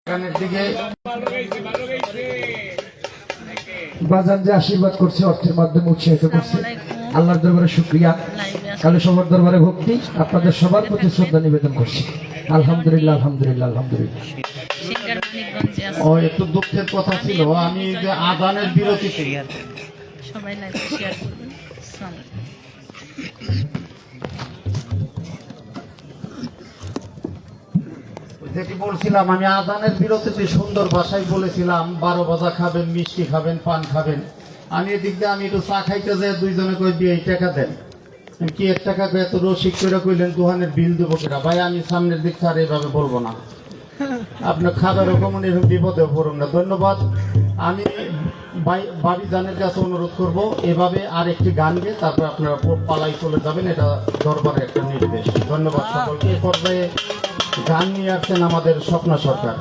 কানের দিকে বাজান যে আশীর্বাদ করছে অর্থের মাধ্যমে উৎসাহিত করছে আল্লাহর দরবারে শুকরিয়া, কালে সবার দরবারে ভক্তি, আপনাদের সবার প্রতি শ্রদ্ধা নিবেদন করছি। আলহামদুলিল্লাহ আলহামদুলিল্লাহ আলহামদুলিল্লাহ। ও একটু দুঃখের কথা ছিল, আমি যে আযানের বিরতিতে সবাই লাইক শেয়ার করবেন। যেটি বলছিলাম, আমি আযানের বিরতিতে সুন্দর ভাষায় বলেছিলাম 12 ভাজা খাবেন, মিষ্টি খাবেন, পান খাবেন। আমি এদিক দিয়ে আমি একটু চা খাইতে যাই, দুইজনে কই দিয়ে টাকা দেন। কি 1 টাকা এত রসিক করে কইলেন দোকানের বিল দেবো কিনা? ভাই আমি সামনের দিক আর এইভাবে বলবো না, আপনার খাবার রকম এরকম বিপদে পড়ুন না। ধন্যবাদ। আমি বাড়ি জানের কাছে অনুরোধ করব এভাবে আর একটি গান গেয়ে তারপর আপনারা পালাই চলে যাবেন, এটা দরবারের একটা নির্দেশ। ধন্যবাদ সকলকে। এ পর্যায়ে গান নিয়ে আসছেন আমাদের স্বপ্না সরকার।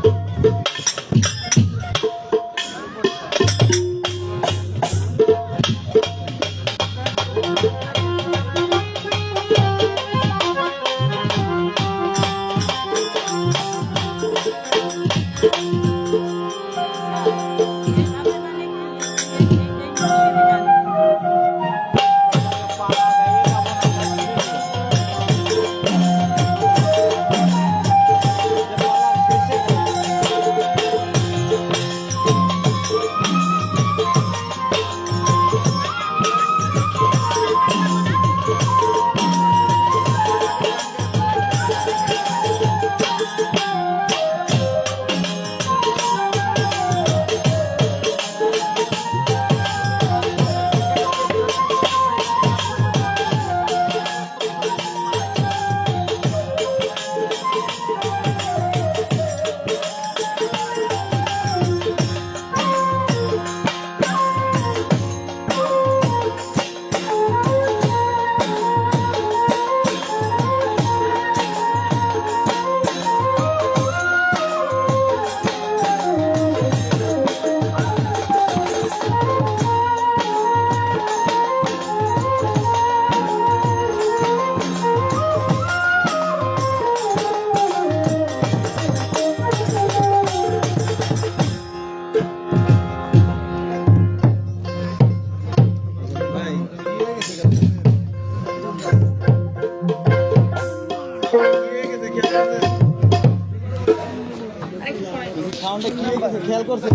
খেয়াল করছে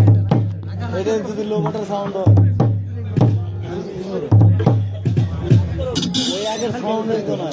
এটা যদি লো মোটর সাউন্ড ওই আগের সাউন্ড হইতো না।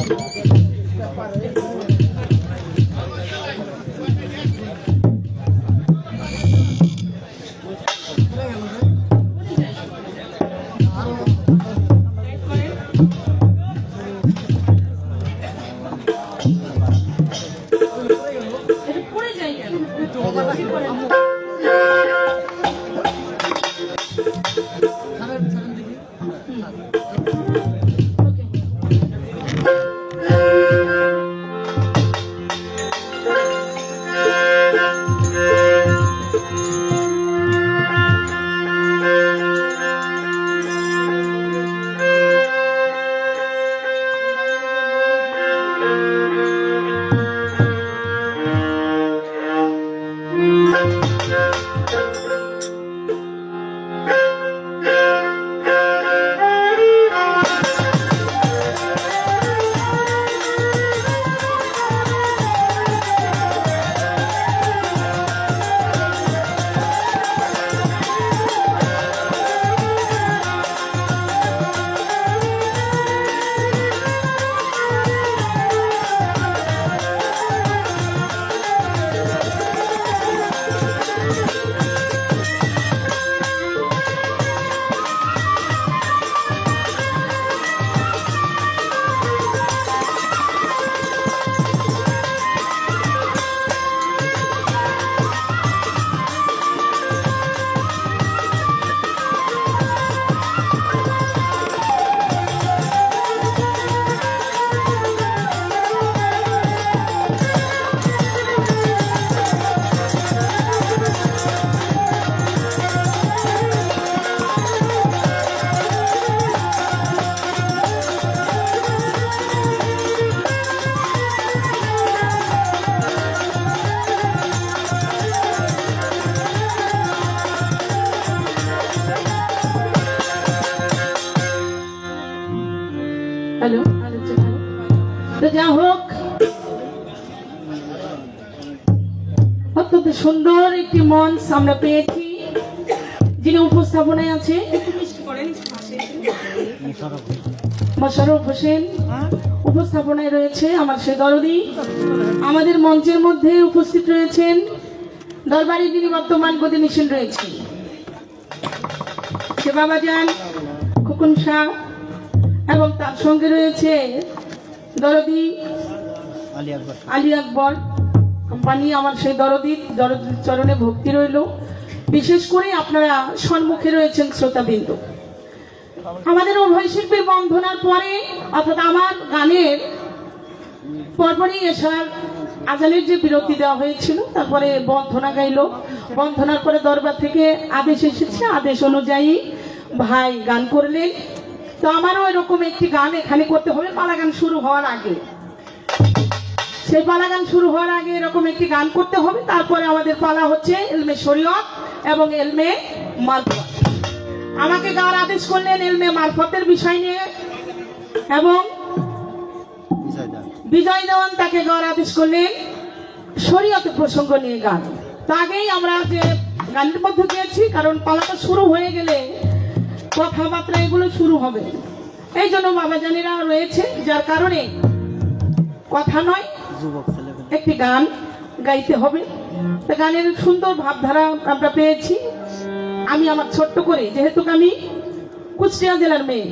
যা হোক, অত্যন্ত সুন্দর একটি মঞ্চ আমরা পেয়েছি। যিনি উপস্থাপনায় আছে মোশাররফ হোসেন, উপস্থাপনায় রয়েছে আমার সে দরদি। আমাদের মঞ্চের মধ্যে উপস্থিত রয়েছেন দরবারি, যিনি বর্তমান গতিশীল রয়েছেন, সে বাবাজান খোকন শাহ, এবং তার সঙ্গে রয়েছে দরদি আলী আকবর কোম্পানি। আমার সেই দরদির চরণে ভক্তি রইল। বিশেষ করে আপনারা সম্মুখে রয়েছেন শ্রোতাবিন্দু। আমাদের উভয় শিল্পীর বন্ধনার পরে, অর্থাৎ আমার গানের পরপরই এসার আজানের যে বিরতি দেওয়া হয়েছিল, তারপরে বন্ধনা গাইল। বন্ধনার পরে দরবার থেকে আদেশ এসেছে, আদেশ অনুযায়ী ভাই গান করলেন। তো আমারও এরকম একটি গান এখানে করতে হবে পালা গান শুরু হওয়ার আগে। সেই পালা গান শুরু হওয়ার আগে এরকম একটি গান করতে হবে। তারপরে আমাদের পালা হচ্ছে এলমে শরীয়ত এবং এলমে মারফত। আমাকে গাওয়ার আদেশ করলেন এলমে মারফতের বিষয় নিয়ে, এবং বিজয় দেওয়ান তাকে গাওয়ার আদেশ করলেন শরীয়তের প্রসঙ্গ নিয়ে গান। তো আগেই আমরা যে গানের মধ্যে গিয়েছি, কারণ পালাটা শুরু হয়ে গেলে কথাবার্তা এগুলো শুরু হবে। এই জন্য বাবাজানেরা রয়েছে, যার কারণে কথা নয় একটি গান গাইতে হবে। তো গানের সুন্দর ভাবধারা আমরা পেয়েছি। আমি আমার ছোট্ট করে, যেহেতু আমি কুষ্টিয়া জেলার মেয়ে,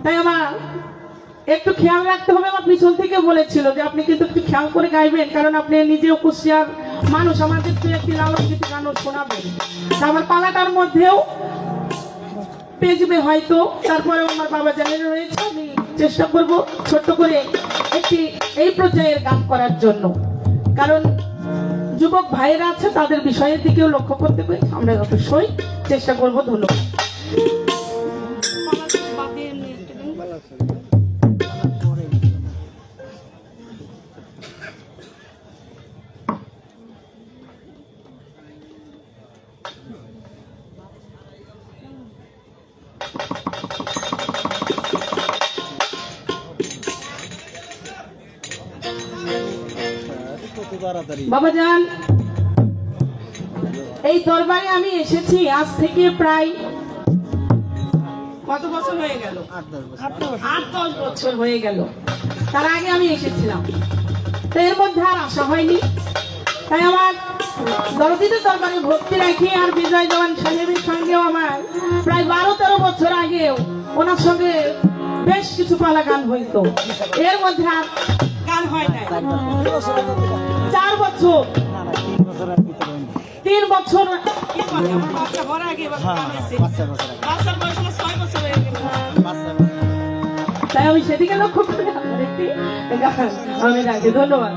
তাই আমার একটু খেয়াল রাখতে হবে। আমার পিছন থেকে বলেছিল যে আপনি কিন্তু একটু খেয়াল করে গাইবেন, কারণ আপনি নিজেও কুষ্টিয়ার মানুষ, আমাদের তো একটি লালন গীতি গানও শোনাবেন। আমার পালাটার মধ্যেও পেজবে হয়তো, তারপরে আমার বাবা জানেন রয়েছে। আমি চেষ্টা করব ছোট্ট করে একটি এই পর্যায়ের গান করার জন্য, কারণ যুবক ভাইয়েরা আছে, তাদের বিষয়ের দিকেও লক্ষ্য করতে পারি। আমরা অবশ্যই চেষ্টা করব। ধন্যবাদ। বাবাজান, এই দরবারে আমি এসেছি আজ থেকে প্রায় কত বছর হয়ে গেল? 8-10 বছর হয়ে গেল। তার আগে আমি এসেছিলাম, তো এর মধ্যে আর আসা হয়নি। তাই আমার দরদিদের দরবারে ভক্তি রাখি। আর বিজয় দেওয়ান সাহেবের সঙ্গেও আমার প্রায় 12-13 বছর আগেও ওনার সঙ্গে বেশ কিছু পালা গান হইতো। এর মধ্যে আর গান হয় নাই। 4 বছর 3 বছর তাই আমি সেদিকে লক্ষ্য করে আপনার একটি গান আমি রাখি। ধন্যবাদ।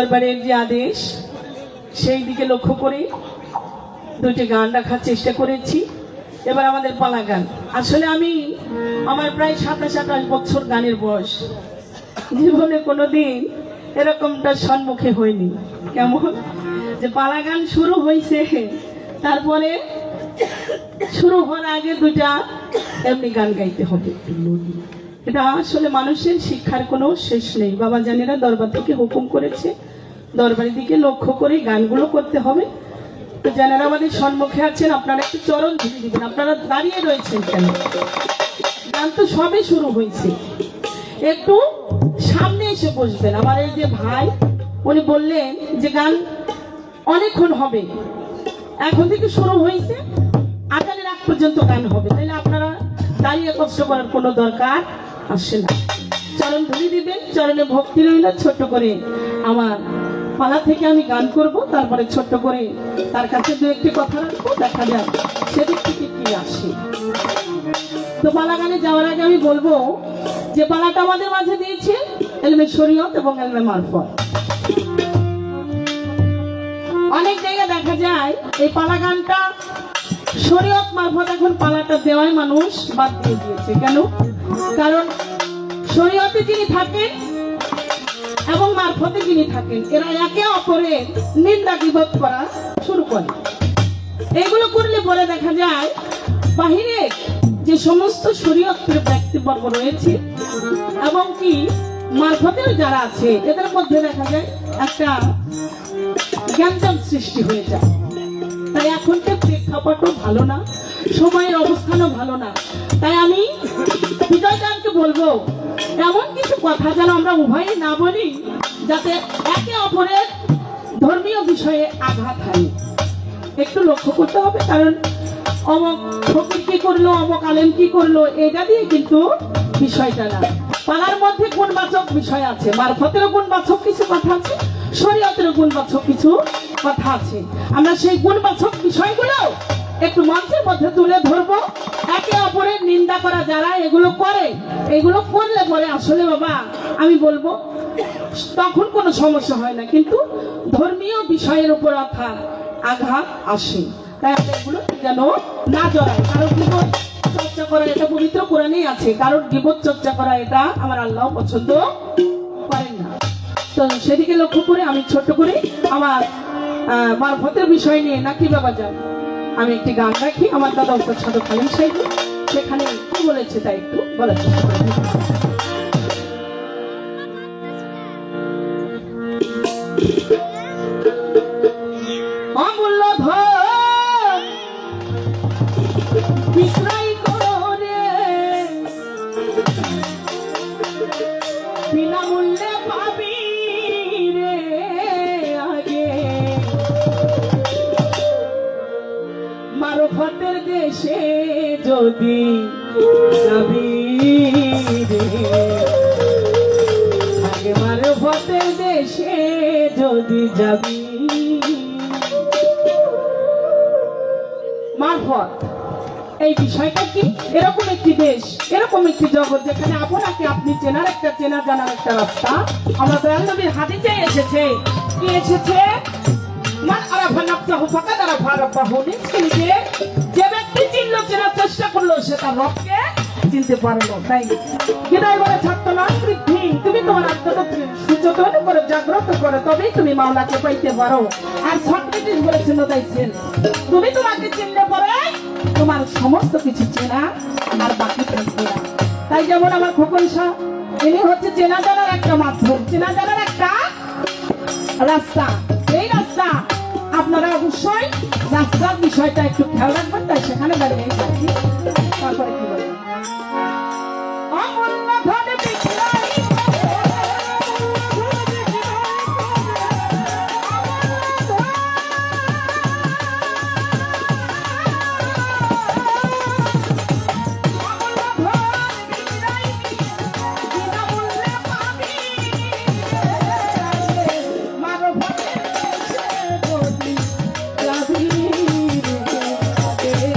দরবারের যে আদেশ সেই দিকে লক্ষ্য করে দুটি গান রাখার চেষ্টা করেছি। এবার আমাদের পালা গান। আসলে আমার প্রায় 27-28 বছর গানের বয়স, জীবনে কোনোদিন এরকমটা সম্মুখে হয়নি। কেমন যে পালা গান শুরু হয়েছে, তারপরে শুরু হওয়ার আগে দুইটা এমনি গান গাইতে হবে। এটা আসলে মানুষের শিক্ষার কোনো শেষ নেই। বাবা জানেরা দরবার থেকে হুকুম করেছে, দরবারের দিকে লক্ষ্য করে গানগুলো করতে হবে। তো যারা আমাদের সম্মুখে আছেন আপনারা একটু চরণ ধরে দিবেন। আপনারা দাঁড়িয়ে রয়েছেন কেন? গান তো সবে শুরু হয়েছে, একটু সামনে এসে বসবেন। আমার এই যে ভাই উনি বললেন যে গান অনেকক্ষণ হবে, এখন থেকে শুরু হয়েছে, আগামী রাত পর্যন্ত গান হবে। তাহলে আপনারা দাঁড়িয়ে কষ্ট করার কোনো দরকার আসে না। চরণ ধরে দিবেন, চরণে ভক্তি রইল। ছোট্ট করে আমার পালা থেকে আমি গান করব, তারপরে ছোট্ট করে তার কাছে দু একটি কথা রাখবো, দেখা যাক সেদিক থেকে কি আসে। তো পালা গানে যাওয়ার আগে আমি বলবো যে পালাটা আমাদের মাঝে দিয়েছে এলমে শরীয়ত এবং এলমে মারফত। অনেক জায়গায় দেখা যায় এই পালা গানটা শরীয়ত মারফত এখন পালাটা দেওয়ায় মানুষ বাদ দিয়ে দিয়েছে। কেন? কারণ শরীয়তে যিনি থাকেন এবং মারফতে যিনি থাকেন এরা একে অপরের নিন্দা গীবত করা শুরু করে। এগুলো করলে পরে দেখা যায় বাহিরে যে সমস্ত শরীয়তের ব্যক্তিবর্গ রয়েছে এবং কি মারফতের যারা আছে এদের মধ্যে দেখা যায় একটা জ্ঞানজাম সৃষ্টি হয়ে যায়। তাই এখনকার প্রেক্ষাপটও ভালো না, সময়ের অবস্থানও ভালো না। তাই আমি বিজয়দানকে বলবো এমন কিছু কথা যেন আমরা উভয়ে না বলি যাতে একে অপরের ধর্মীয় বিষয়ে আঘাত হয়। একটু লক্ষ্য করতে হবে, কারণ অমক ফকির কি করলো, অমক আলেম কি করলো, এটা দিয়ে কিন্তু বিষয়টা না। পালার মধ্যে গুণবাচক বিষয় আছে, মারফতেরও গুণবাচক কিছু কথা আছে, শরীয়তেরও গুণবাচক কিছু কথা আছে। আমরা সেই গুণবাচক বিষয়গুলো একটু মঞ্চের মধ্যে তুলে ধরবো। একে অপরের নিন্দা করা যারা এগুলো করে, এগুলো করলে পরে আসলে বাবা আমি বলবো তখন কোনো সমস্যা হয় না, কিন্তু ধর্মীয় বিষয়ের উপর অর্থাৎ আঘাত আসে। তাই আমরা এগুলো যেন না জড়াই। কারণ গীবত চর্চা করা এটা পবিত্র কোরআনেই আছে, কারণ গীবত চর্চা করা এটা আমার আল্লাহ পছন্দ করেন না। তো সেদিকে লক্ষ্য করে আমি ছোট্ট করে আমার মারফতের বিষয় নিয়ে নাকি বাবা যান আমি একটি গান রাখি। আমার দাদা উস্তাদ সাধক খালিম সাহেব সেখানে কি বলেছে তাই একটু বলার চেষ্টা করি। অমূল্য ধন বিক্রয় করে বিনামূল্যে পাবি রে আগে, মারফতের দেশে যদি যাবি রে আগে, মারফতের দেশে যদি যাবি। মারফত এই বিষয়টা কি? এরকম একটি দেশ, এরকম একটি জগৎ যেখানে আপনাকে আপনি চেনার একটা চেনা জানার একটা রাস্তা আমরা দয়াল নবীর হাদিসে এসেছে। কি এসেছে? মান আরাফা নাফসাহু ফাকাদ আরাফা রাব্বাহু। নিশ্চয়ই যে ব্যক্তি চিনল, চেনার চেষ্টা করলো, সে তার রবকে চিনতে পারলো। তাই গীতায় বলে ছাত্র না বৃদ্ধি, তুমি তোমার আত্মাকে সুচেতন করে জাগ্রত করে তবেই তুমি মাওলাকে পাইতে পারো। আর সক্রেটিস বলেছিল তাইছেন তুমি তোমাকে চিনলে পরে তোমার সমস্ত কিছু চেনা আর বাকি থাকবে না। তাই যেমন আমার খোকন শাহ ইনি হচ্ছে চেনা জানার একটা মাধ্যম, চেনা জানার একটা রাস্তা। এই রাস্তা আপনারা অবশ্যই রাস্তার বিষয়টা একটু খেয়াল রাখবেন। তাই সেখানে দাঁড়িয়ে থাকি। তারপরে কি বলে অমূল্য ধন বিক্রয় মারফতের দেশে যদি যাবি রে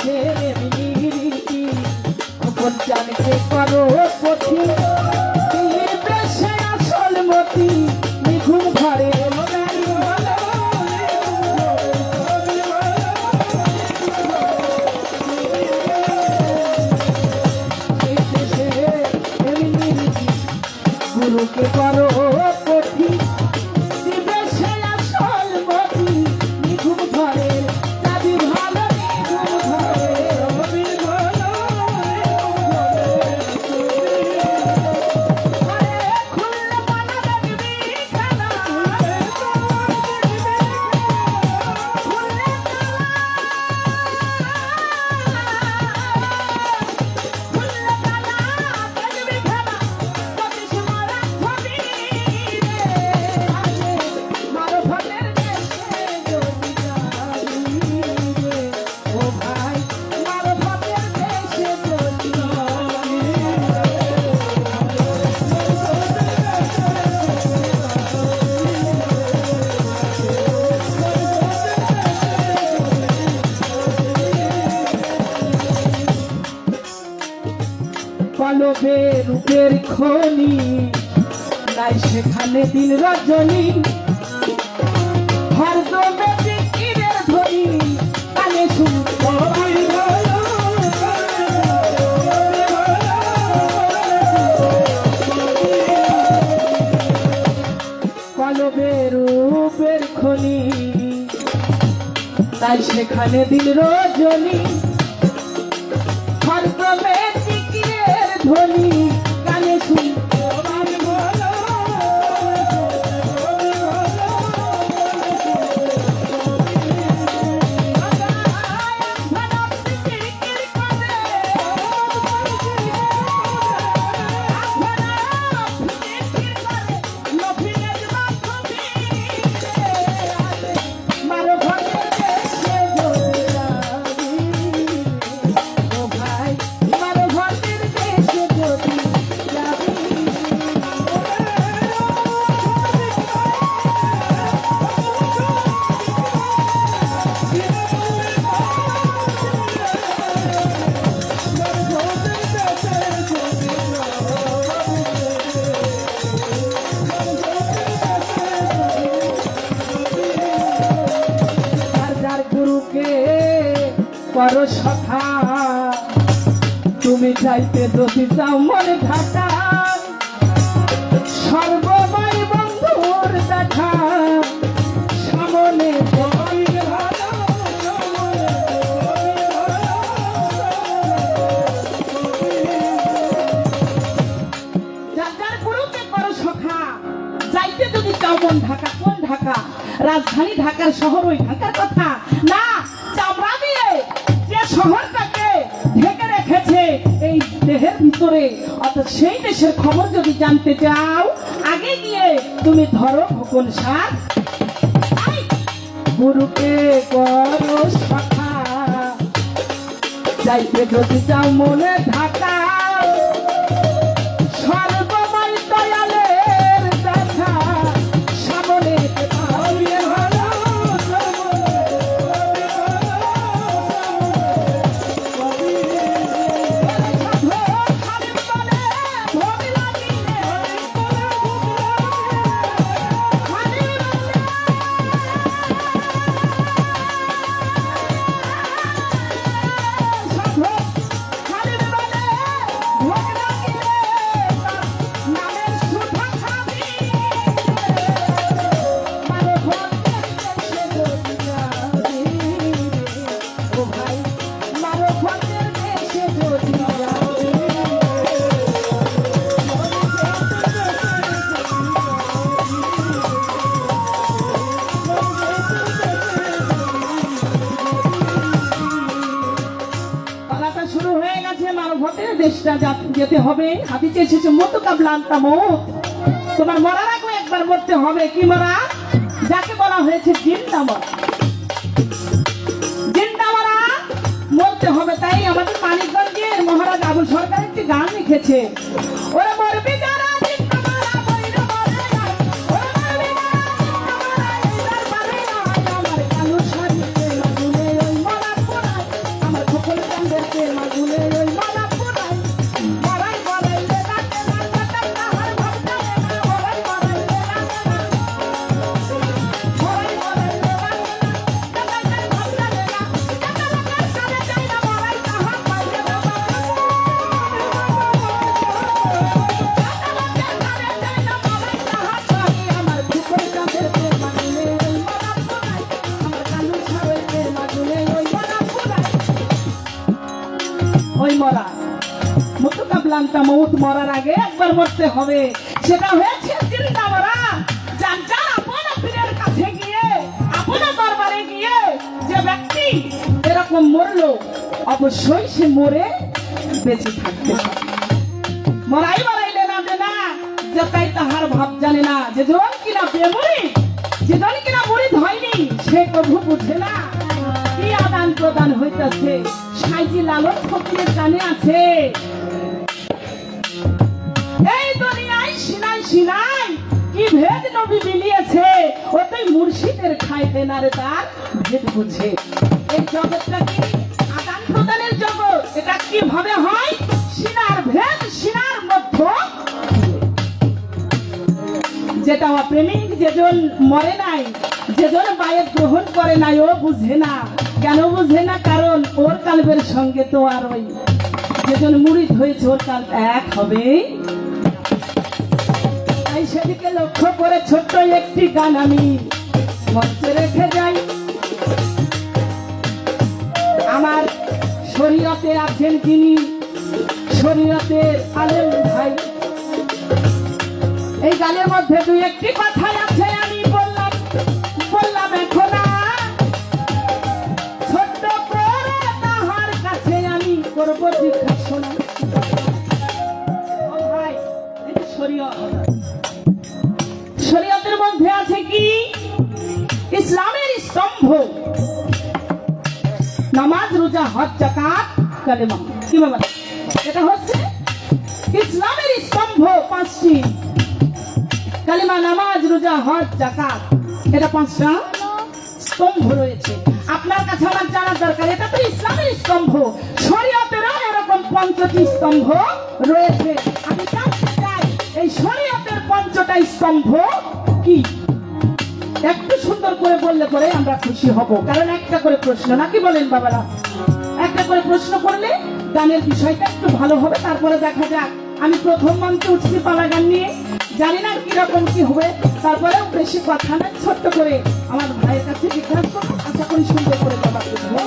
দেশের এমনি রীতি আপন জানকে করো পথি এই দেশে আসল মতি নিঘুম ঘরে গুরুকে করো পথি দিবেশে আসল মতি নিঘুম ঘরে দাবি ভালো নিঘুম ঘরে রবি ভালো খুললে পানা দেখবি খানা পালবে রূপের খনি নাই সেখানে দিন রজনী হরদমে জিকিরের ধ্বনি কানে শুনতে পালবে রূপের খনি তাই সেখানে দিন রজনী হরদমে জিকিরের ধ্বনি কানে শুনতে করো সখা তুমি যাইতে যদি যাও মনে ঢাকা সর্বময় বন্ধুর দেখা সামনে যার গুরুকে করো সখা যাইতে যদি চাও মন ঢাকা কোন ঢাকা রাজধানী ঢাকার শহর ওই ঢাকার কথা না চামড়া দিয়ে যে শহরটাকে ঢেকে রেখেছে এই দেহের ভিতরে অর্থাৎ সেই দেশের খবর যদি জানতে চাও আগে গিয়ে তুমি ধরো খোকন সার গুরুকে করো সখা যাইতে যদি চাও মনে ঢাকা সর্বময় দয়ালের দেখা সামনে দেশটা যেতে হবে হাদিসে এসেছে মত কাবলান্তা মত তোমার মরার আগে একবার মরতে হবে কি মরা যাকে বলা হয়েছে জিন্দা মরা জিন্দা মরা মরতে হবে তাই আমাদের মানিকগঞ্জের মহারাজ আবুল সরকার একটি গান লিখেছে ওরা মরবি যারা জিন্দা মরা বইরা মরে না ওরা মরবি যারা জিন্দা মরা এইবার পারে না আমার কালু শাড়িতে লাগুনে ওই মরা পড়ায় আমার খোকন মরা, মুতুকাবলান্তা মৌত মরার আগে একবার মরতে হবে। সেটা হয়েছে জিন্দা মরা। যার যার আপন পীরের কাছে গিয়ে, আপন দরবারে গিয়ে যে ব্যক্তি এরকম মরলো, অবশ্যই সে মরে বেঁচে থাকতে পারে। মরাই মরাইলে না যে না, যে তাই তাহার ভাব জানে না। যে জন কিনা বেমরি, যে জন কিনা মরিদ হয়নি, সে কভু বুঝে না কি আদান প্রদান হইতেছে। সাইজি লালন ফকিরের গানে আছে, এই দুনিয়ায় সিনাই সিনাই কি ভেদ নবী মিলিয়েছে, ওতেই মুর্শিদের খাইতে না রে তার ভেদ বুঝে। এই জগৎটা কি আদান প্রদানের জগৎ। এটা কিভাবে হয়? সিনার ভেদ সিনার মধ্য। যেটা অপ্রেমিক, যেজন মরে নাই, যেজন বায়ের গ্রহণ করে নাই, ও বুঝে না। কেন বুঝে না? কারণ ওর কালবের সঙ্গে তো আর ওই যেজন মুরিদ হয়েছে ওর কাল এক হবে। তাই সেদিকে লক্ষ্য করে ছোট্ট একটি গান আমি মঞ্চে রেখে যাই। আমার শরীয়তে আছেন যিনি, শরীয়তের আলেম ভাই। এই গানের মধ্যে দুই একটি কথা আছে, আমি বললাম এখন ছোট্ট করে তাহার কাছে আমি করবো জিজ্ঞাসা। ও ভাই, এটা শরীয়ত। শরীয়তের মধ্যে আছে কি? ইসলামের স্তম্ভ নামাজ, রোজা, হজ, যাকাত, কালেমা। কি বাবা? এটা হচ্ছে ইসলামের স্তম্ভ পাঁচটি। কালেমা, নামাজ, রোজা, হজ, যাকাত, এটা পাঁচটা স্তম্ভ রয়েছে। আপনার কাছে আমার জানার দরকার, এটা তো ইসলামের স্তম্ভ। শরীয়তেরও এরকম পঞ্চটি স্তম্ভ রয়েছে। আমি জানতে চাই এই শরীয়তের পঞ্চটা স্তম্ভ কি? একটু সুন্দর করে বললে পরে আমরা খুশি হব। কারণ একটা করে প্রশ্ন, নাকি বলেন বাবারা? একটা করে প্রশ্ন করলে গানের বিষয়টা একটু ভালো হবে। তারপরে দেখা যাক। আমি প্রথম মঞ্চে উঠছি পালা গান নিয়ে, জানি না কিরকম কি হবে। তারপরেও বেশি কথা না, ছোট্ট করে আমার ভাইয়ের কাছে জিজ্ঞাসা করবো। আশা করি সুন্দর করে জবাব দেবো।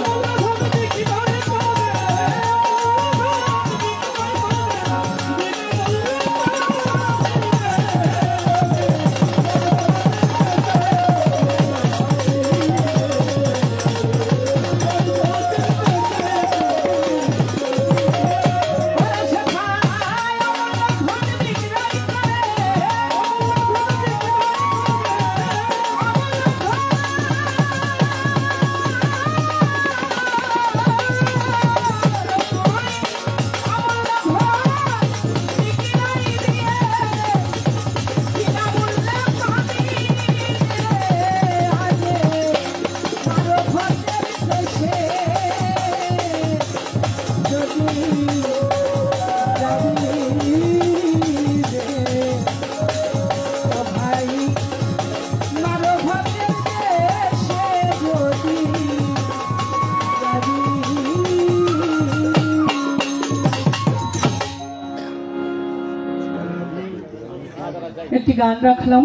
একটি গান রাখলাম।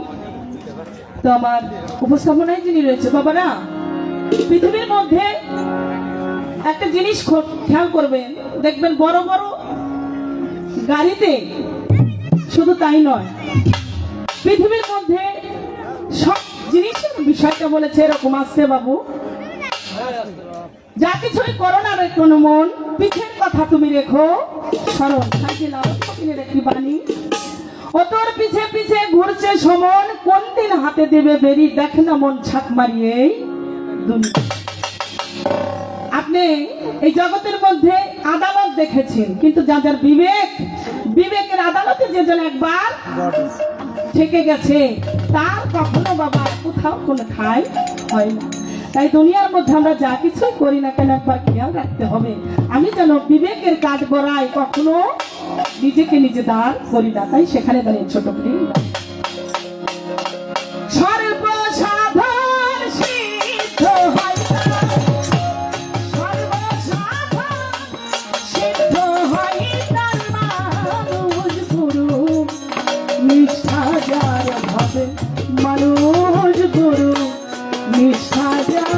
তো আমার উপস্থাপনায় যিনি রয়েছে বাবারা, পৃথিবীর মধ্যে একটা জিনিস খেয়াল করবেন, দেখবেন বড় বড় গাড়িতে শুধু তাই নয়, পৃথিবীর মধ্যে সব জিনিসের বিষয়টা বলেছে এরকম আসছে বাবু। যা কিছুই করো না রেখো মন, পিঠের কথা তুমি রেখো স্মরণ। একটি বাণী। ও তোর পিছে পিছে ঘুরছে সমন, কোন দিন হাতে দেবে বেরি, দেখ না মন ছাক মারিয়ে দুনিয়া। আপনি এই জগতের মধ্যে আদালত দেখেছেন, কিন্তু যাদের বিবেকের আদালতে যেজন একবার থেকে গেছে, তার কখনো বাবা কোথাও কোনো ঠাঁই হয় না। তাই দুনিয়ার মধ্যে আমরা যা কিছুই করি না কেন একবার খেয়াল রাখতে হবে, আমি যেন বিবেকের কাজ গড়াই, কখনো নিজেকে নিজে দাঁড় করি না। তাই সেখানে দাঁড়িয়ে ছোট করে সর্বসাধারণ সিদ্ধ হয় না, সর্বসাধারণ সিদ্ধ হয় তার মানুষ গুরু, নিষ্ঠা যার ভাবে মানুষ গুরু, নিষ্ঠা যার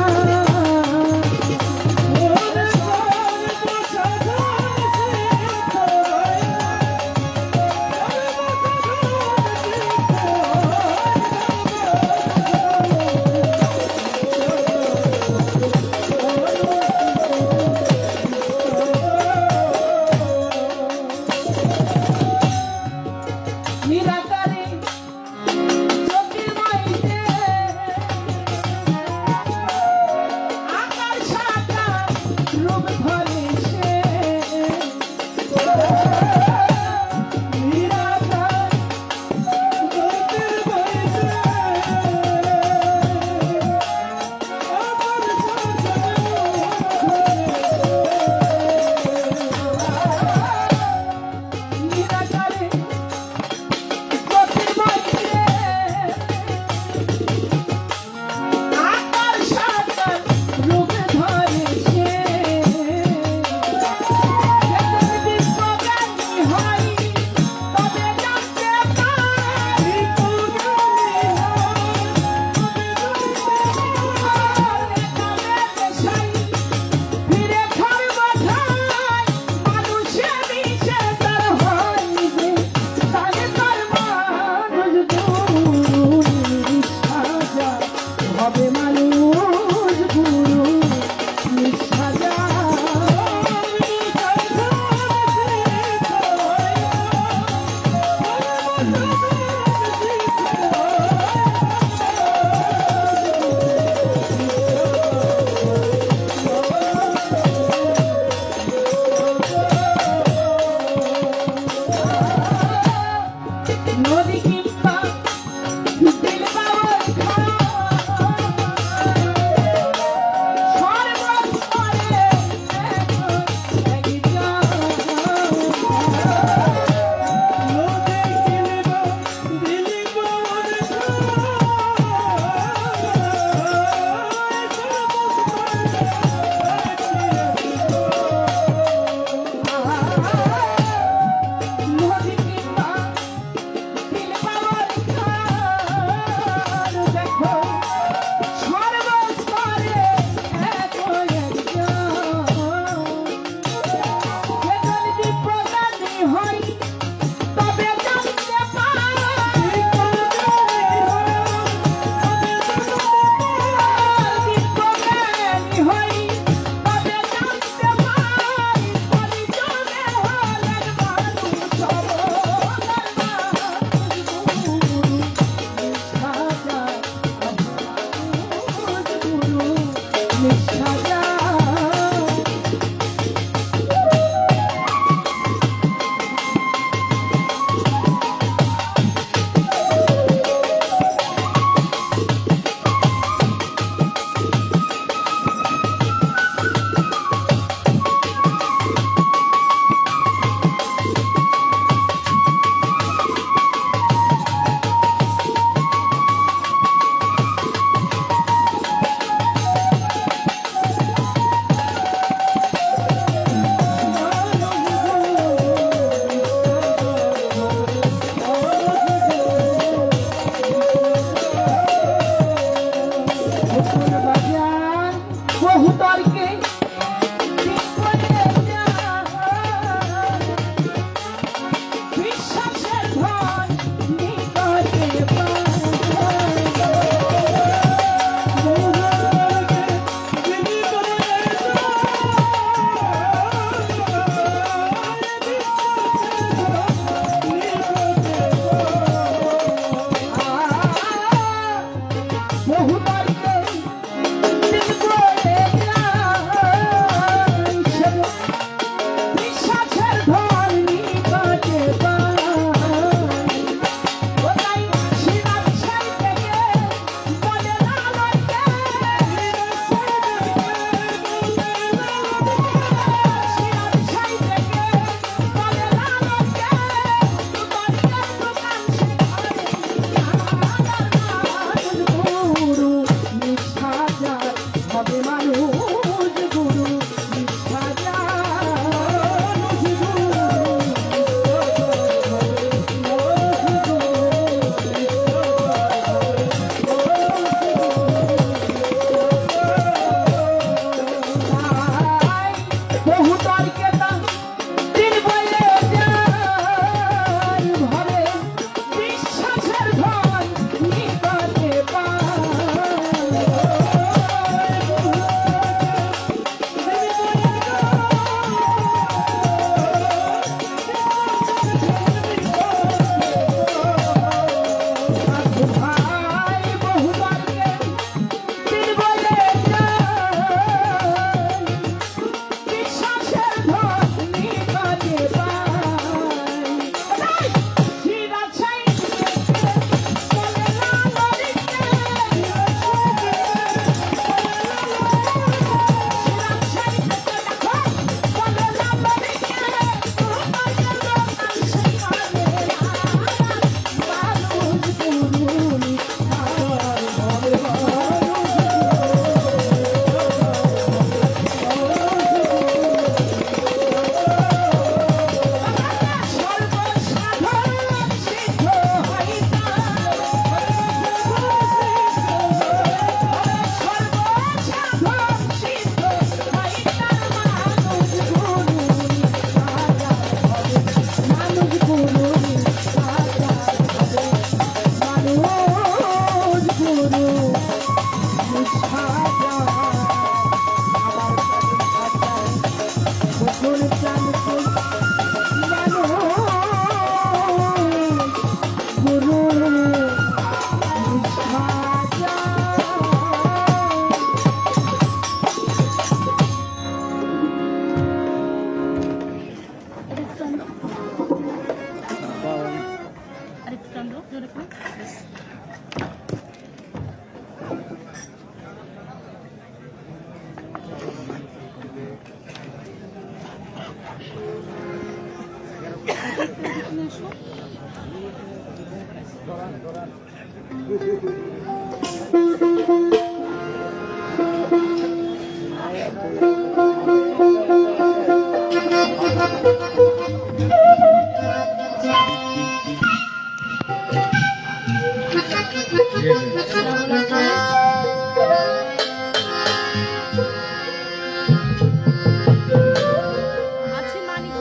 আছে মানিক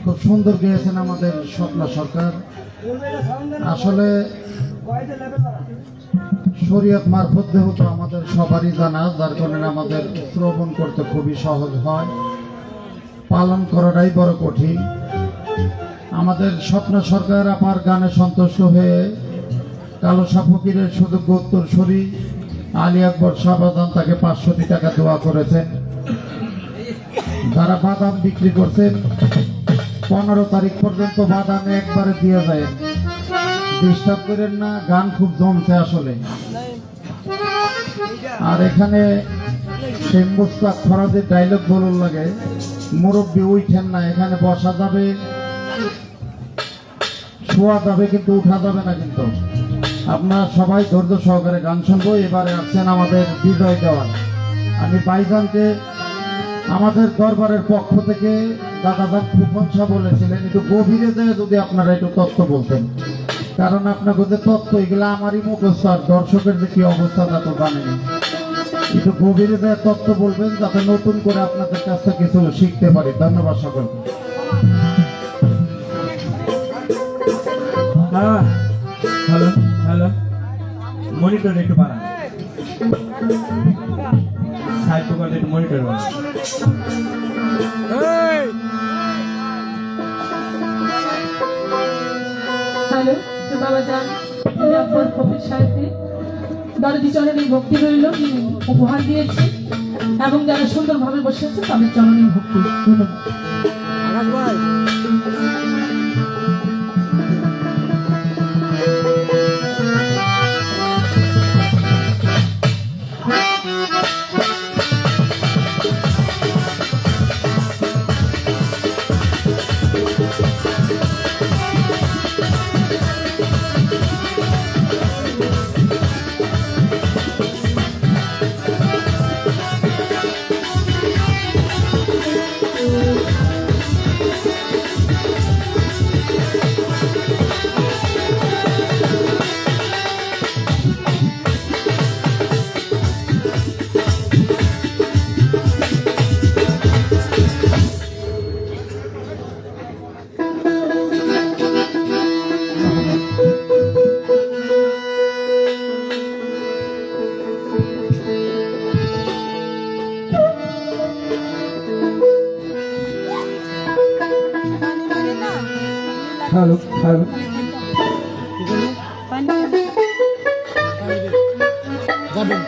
খুব সুন্দর গেয়েছেন আমাদের স্বপ্না সরকার। আসলে শরীয়ত মারফত যেহেতু আমাদের সবারই জানা, যার কারণে আমাদের শ্রবণ করতে খুবই সহজ হয়, পালন করাটাই বড় কঠিন। আমাদের স্বপ্না সরকার আপার গানে সন্তুষ্ট হয়ে কালো ফকিরের সুযোগ্য উত্তরসূরি আলী আকবর শাহবাদান তাকে 500 টাকা দোয়া করেছেন। যারা বাদাম বিক্রি করছেন 15 তারিখ পর্যন্ত বাদামে একবারে দিয়ে যায়, ডিস্টার্ব করেন না, গান খুব জমছে আসলে। আর এখানে সেই মুস্তাক ফরাজের ডায়লগ বলুন লাগে, মুরব্বী উঠেন না, এখানে বসা যাবে, শোয়া যাবে, কিন্তু উঠা যাবে না। কিন্তু আপনারা সবাই ধৈর্য সহকারে গান শুনবো। এবারে আসছেন আমাদের বিজয় দেওয়ান। আমি ভাইজানকে আমাদের দরবারের পক্ষ থেকে দাদাজান প্রশংসা বলেছিলেন, একটু গভীরে যায় যদি আপনারা একটু তথ্য বলতেন, কারণ আপনাকে যে তথ্য এগুলো আমারই মুখস্থ, আর দর্শকের যে কি অবস্থা তা তো জানেনি। একটু গভীরে যায় তথ্য বলবেন, যাতে নতুন করে আপনাদের কাছ থেকে কিছু শিখতে পারি। ধন্যবাদ সকলকে। হ্যালো হ্যালো, মনিটর একটু বাড়ান। সাইড দোকানে মনিটর বানাই। হ্যালো বাবা যান, আমি আপনার কপির সাহেবকে দরদি চরণে ভক্তি রইল উপহার দিয়েছি এবং যারা সুন্দরভাবে বসেছে তাদের চরণে ভক্তি। ধন্যবাদ। আকাশ ভাই হ্যালো হ্যালো যাবেন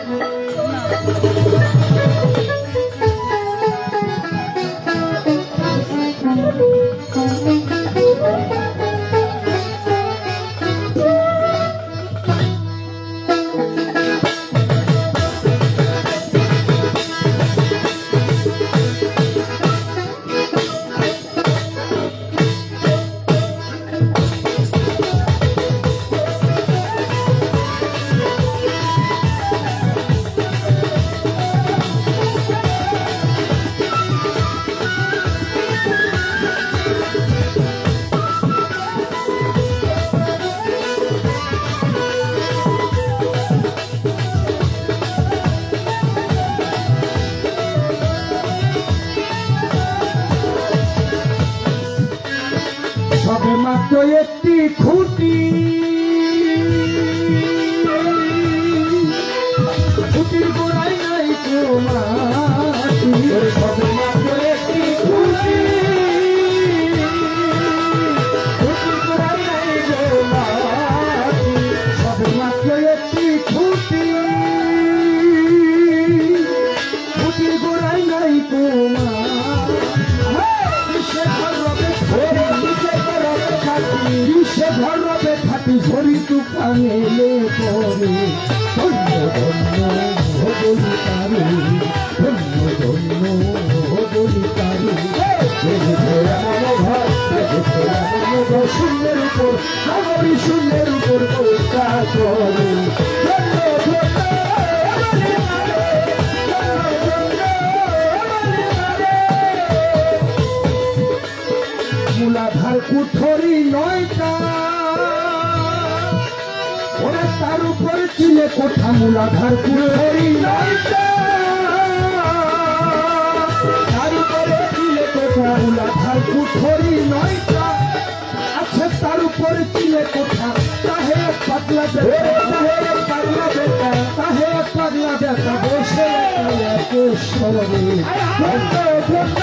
সবে মাত্র একটি খুঁটি, খুঁটির গোড়ায় নাই মাটি। সবে মাত্র একটি খুঁটি, খুঁটির গোড়ায় নাই মাটি। সবে মাত্র একটি খুঁটি, খুঁটির গোড়ায় নাই ঘরবে খাটি ঝরি তুফানেলে পরে। ধন্য ধন্য বলি তারে, ধন্য ধন্য বলি তারে। শূন্যের উপর নগরী, শূন্যের উপর পৌঁছা করে। মূলাধার কুঠরি নয়টা, ওরা তার উপর চিলে কোঠা। মূলাধার কুঠরি নয়টা, তার উপরে চিলে কোঠা। মূলাধার কুঠরি নয়টা আছে, তার উপরে চিলে কোঠা। তাহে এক পাগলা বেটা, তাহে এক পাগলা বেটা, তাহে এক পাগলা বেটা বসে একেশ্বরে। ধন্য ধন্য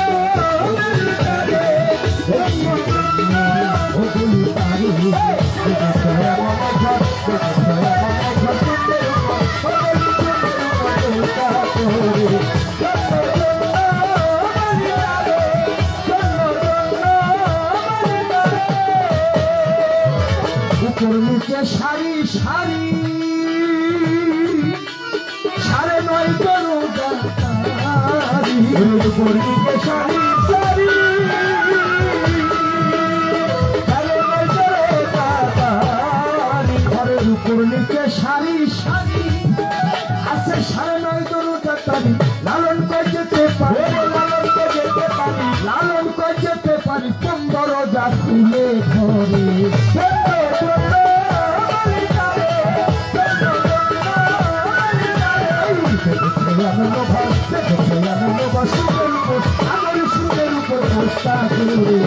উপর নিচে সারি সারি, 9.5 করো গাড়ি। উপর নিচে সারি সারি, ঘরের উপর নিচে সারি সারি আছে 9.5 করো গাড়ি। লালন করে যেতে পারি, লালন করে যেতে পারি, লালন করে যেতে পারি 15 যা খুলে ঘরে। সুন্দর উপর বস্তা করে।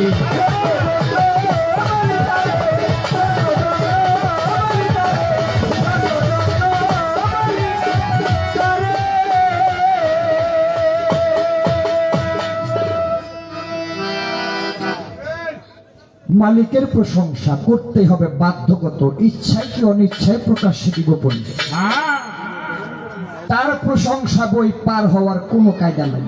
মালিকের প্রশংসা করতে হবে বাধ্যগত, ইচ্ছায় কি অনিচ্ছায় প্রকাশ্যে কি গোপনে। তার প্রশংসা বই পার হওয়ার কোনো কায়দা নাই।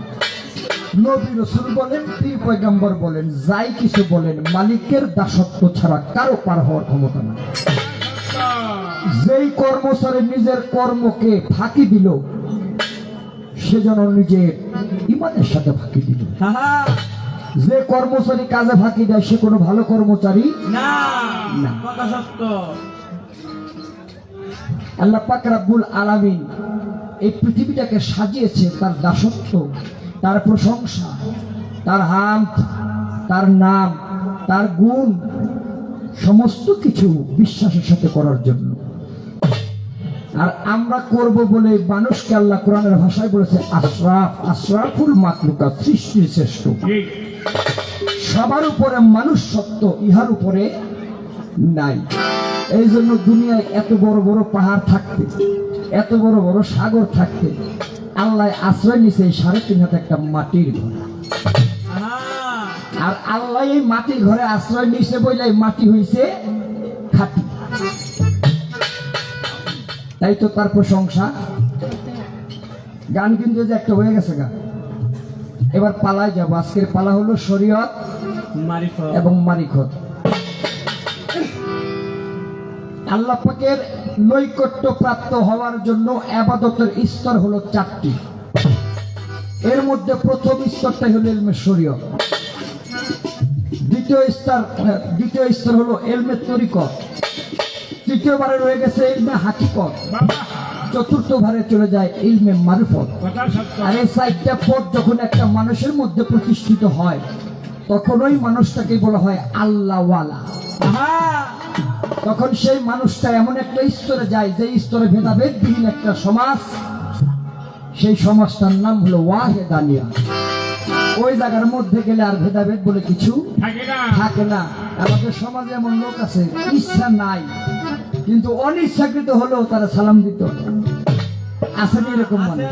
নবী রাসূল বলেন, পীর পয়গম্বর বলেন, যাই কিছু বলেন, মালিকের দাসত্ব ছাড়া কারো পার হওয়ার ক্ষমতা নাই। যেই কর্মচারী নিজের কর্মকে ফাঁকি দিল, সে যেন নিজের ইমানের সাথে ফাঁকি দিল। যে কর্মচারী কাজে ফাঁকি দেয় সে কোনো ভালো কর্মচারী না। আল্লাহ পাক রব্বুল আলামিন এই পৃথিবীটাকে সাজিয়েছে তার দাসত্ব, তার প্রশংসা, তার হামদ, তার নাম, তার গুণ, সমস্ত কিছু বিশ্বাসের সাথে করার জন্য। আর আমরা করব বলে মানুষকে আল্লাহ কোরআনের ভাষায় বলেছে আশরাফুল মাখলুকাত, সৃষ্টির শ্রেষ্ঠ। সবার উপরে মানুষ সত্য, ইহার উপরে নাই। এই জন্য দুনিয়ায় এত বড় বড় পাহাড় থাকতে, এত বড় বড় সাগর থাকতে, আল্লাহ আশ্রয় নিছে 3.5 হাত একটা মাটির ঘর। আর আল্লাহ এই মাটির ঘরে আশ্রয় নিছে বলে মাটি হইছে খাঁটি। তাই তো তার প্রশংসা। গান কিন্তু যে একটা হয়ে গেছে গান, এবার পালায় যাব। আজকের পালা হলো শরীয়ত এবং মারিফত। আল্লাহ পাকের নৈকট্য প্রাপ্ত হওয়ার জন্য ইবাদতের স্তর হলো 4টি। এর মধ্যে প্রথম স্তরটাই হলো ইলমে শরীয়ত, দ্বিতীয় স্তর হলো ইলমে তরিকত, তৃতীয়বারে রয়ে গেছে ইলমে হাকিকত, চতুর্থ ভারে চলে যায় ইলমে মারিফত। আর এই 4টা পদ যখন একটা মানুষের মধ্যে প্রতিষ্ঠিত হয়, তখন ওই মানুষটাকে বলা হয় আল্লাহওয়ালা। তখন সেই মানুষটা এমন একটা স্তরে যায় যে স্তরে ভেদাভেদবিহীন একটা সমাজ, সেই সমাজটার নাম হলো ওয়াহেদানিয়া। ওই জায়গার মধ্যে গেলে আর ভেদাভেদ বলে কিছু থাকে না। আমাদের সমাজে এমন লোক আছে, ইচ্ছা নাই কিন্তু অনিচ্ছাকৃত হলেও তারা সালাম দিত। আছে না এরকম মানুষ?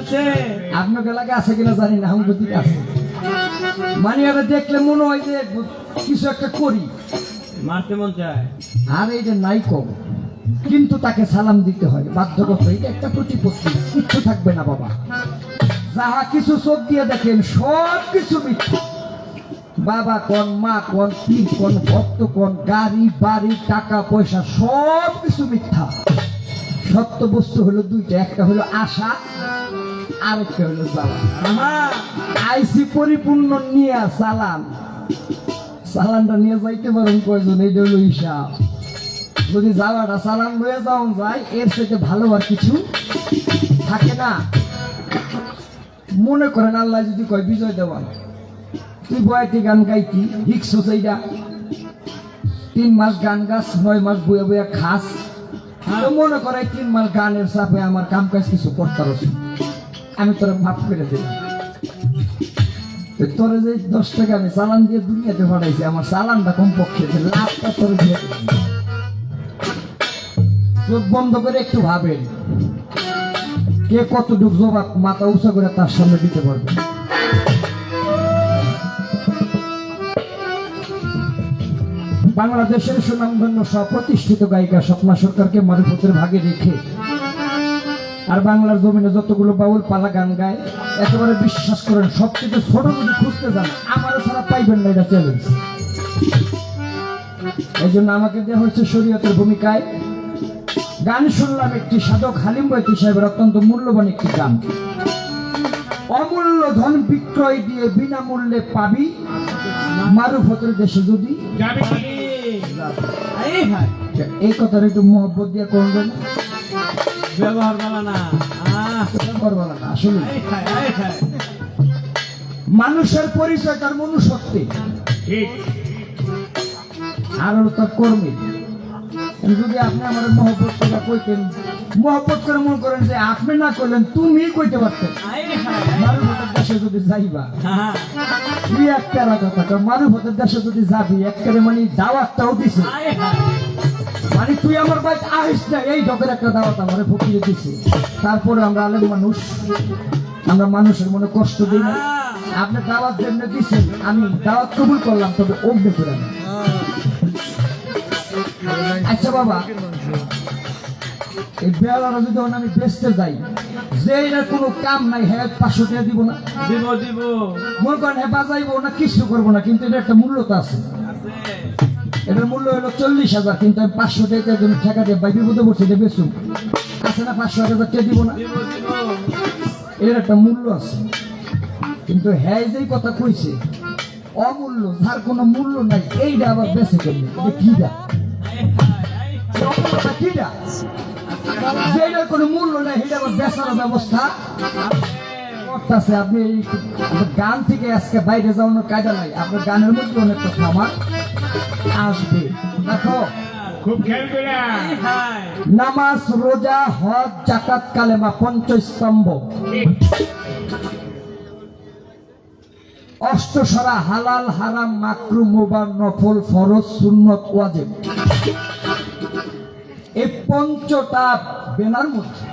আপনার এলাকায় আছে কিনা জানি না, আমি যদি আছে। মানে এটা দেখলে মনে হয় যে কিছু একটা করি, মারতে মন চায়। আর এই যে নাই কম, কিন্তু তাকে সালাম দিতে হয় বাধ্যগত। এটা একটা প্রতিপত্তি, কিচ্ছু থাকবে না বাবা। যাহা কিছু চোখ দিয়ে দেখেন সব কিছু মিথ্যা। বাবা কোন, মা কোন, পীর কোন, ভক্ত কোন, গাড়ি বাড়ি টাকা পয়সা সব কিছু মিথ্যা। সত্য বস্তু হলো 2টা, একটা হলো আশা, আরেকটা হলো যাওয়া। আইসি পরিপূর্ণ নিয়ে চালানটা নিয়ে যাইতে পারেন কয়জন? এইটা হলো হিসাব। যদি যাওয়াটা চালান লয়ে যাওয়া যায়, এর সাথে ভালো আর কিছু থাকে না। মনে করেন আল্লাহ যদি কয় বিজয় দেওয়ান, তুই বয়াতি গান গাইতি হিকছো, সেইটা 3 মাস গান গাছ, 9 মাস বইয়া বইয়া খাস। তো মনে করে 3 মাস গানের চাপে আমার কাম কাজ কিছু করতে পারছি, আমি তোরা মাফ করে দিলাম। তোরে যে 10 টাকা আমি চালান দিয়ে দুনিয়াতে পাঠাইছি, আমার চালানটা কমপক্ষে লাভটা তোরে দিয়ে দিলাম। চোখ বন্ধ করে একটু ভাবেন, কে কতটুকু জবাব মাথা উঁচা করে তার সামনে দিতে পারবে। বাংলাদেশের সুনামধন্য প্রতিষ্ঠিত গায়িকা স্বপ্না সরকারকে মারিফতের ভাগে রেখে আর বাংলার জমিনে যতগুলো বাউল পালা গান গায়, একেবারে বিশ্বাস করেন সবথেকে ছোট যদি খুঁজতে যান আমারও ছাড়া পাইবেন না, এটা চ্যালেঞ্জ। এই জন্য আমাকে দেওয়া হয়েছে শরীয়তের ভূমিকায়। গান শুনলাম একটি সাধক হালিম বৈতি সাহেবের অত্যন্ত মূল্যবান একটি গান। অমূল্য ধন বিক্রয় দিয়ে বিনামূল্যে পাবি, মারুফতের দেশে যদি এই কথাটা একটু মহব্বত দিয়ে করবেন। ব্যবহার বলা না, আসলে মানুষের পরিচয় তার মনুষ্যত্বে আর হলো তার কর্মে। যদি আপনি আমার মহব্বত করে কইতেন, মহব্বত করে মনে করেন যে আপনি না করলেন তুমি কইতে পারতেন, মারুফতের দেশে যদি যাইবা, তুই একটা কথা, মারুফতের দেশে যদি যাবি একেবারে মানে দাওয়াতটাও দিছে, মানে তুই আমার বাড়িতে আহিস না, এই ঢকের একটা দাওয়াত আমার ফকিরে দিছে। তারপরে আমরা আলেম মানুষ, আমরা মানুষের মনে কষ্ট দিই না। আপনি দাওয়াত যেমনি দিচ্ছেন, আমি দাওয়াত কবুল করলাম, তবে অগ্নি করে না। আচ্ছা বাবা, এই বেলারা যদি আমি বেচতে যাই, যে এর কোনো কাম নাই, হ্যাঁ 500 টাকা দিব না? দিব মনে করেন হ্যাঁ বাজাইবো না, কিছু করবো না, কিন্তু এটা একটা মূল্য তো আছে। এটার মূল্য হলো 40,000, কিন্তু আমি 500 টাকার জন্য টাকা দিয়ে ভাই বিপদে পড়ছি, এটা বেচুন আছে না? 500,000 টাকা দিব না? এর একটা মূল্য আছে। কিন্তু হ্যাঁ যেই কথা কইছে অমূল্য, যার কোনো মূল্য নাই, এইটা আবার বেঁচে করবে, এটা কিটা? অমূল্যটা কিটা? যেটার কোনো মূল্য নাই, সেটা আবার বেচার ব্যবস্থা করতেছে। আপনি এই গান থেকে আজকে বাইরে যাওয়ানোর কায়দা নাই, আপনার গানের মধ্যে অনেক কথা আমার আসবে। দেখো, খুব খেয়াল করে নামাজ, রোজা, হজ, জাকাত, কালেমা, পঞ্চস্তম্ভ, অষ্টসরা, হালাল, হারাম, মাকরু, মুবাহ, নফল, ফরজ, সুন্নত, ওয়াজিব, এই পঞ্চটা বেনার মধ্যে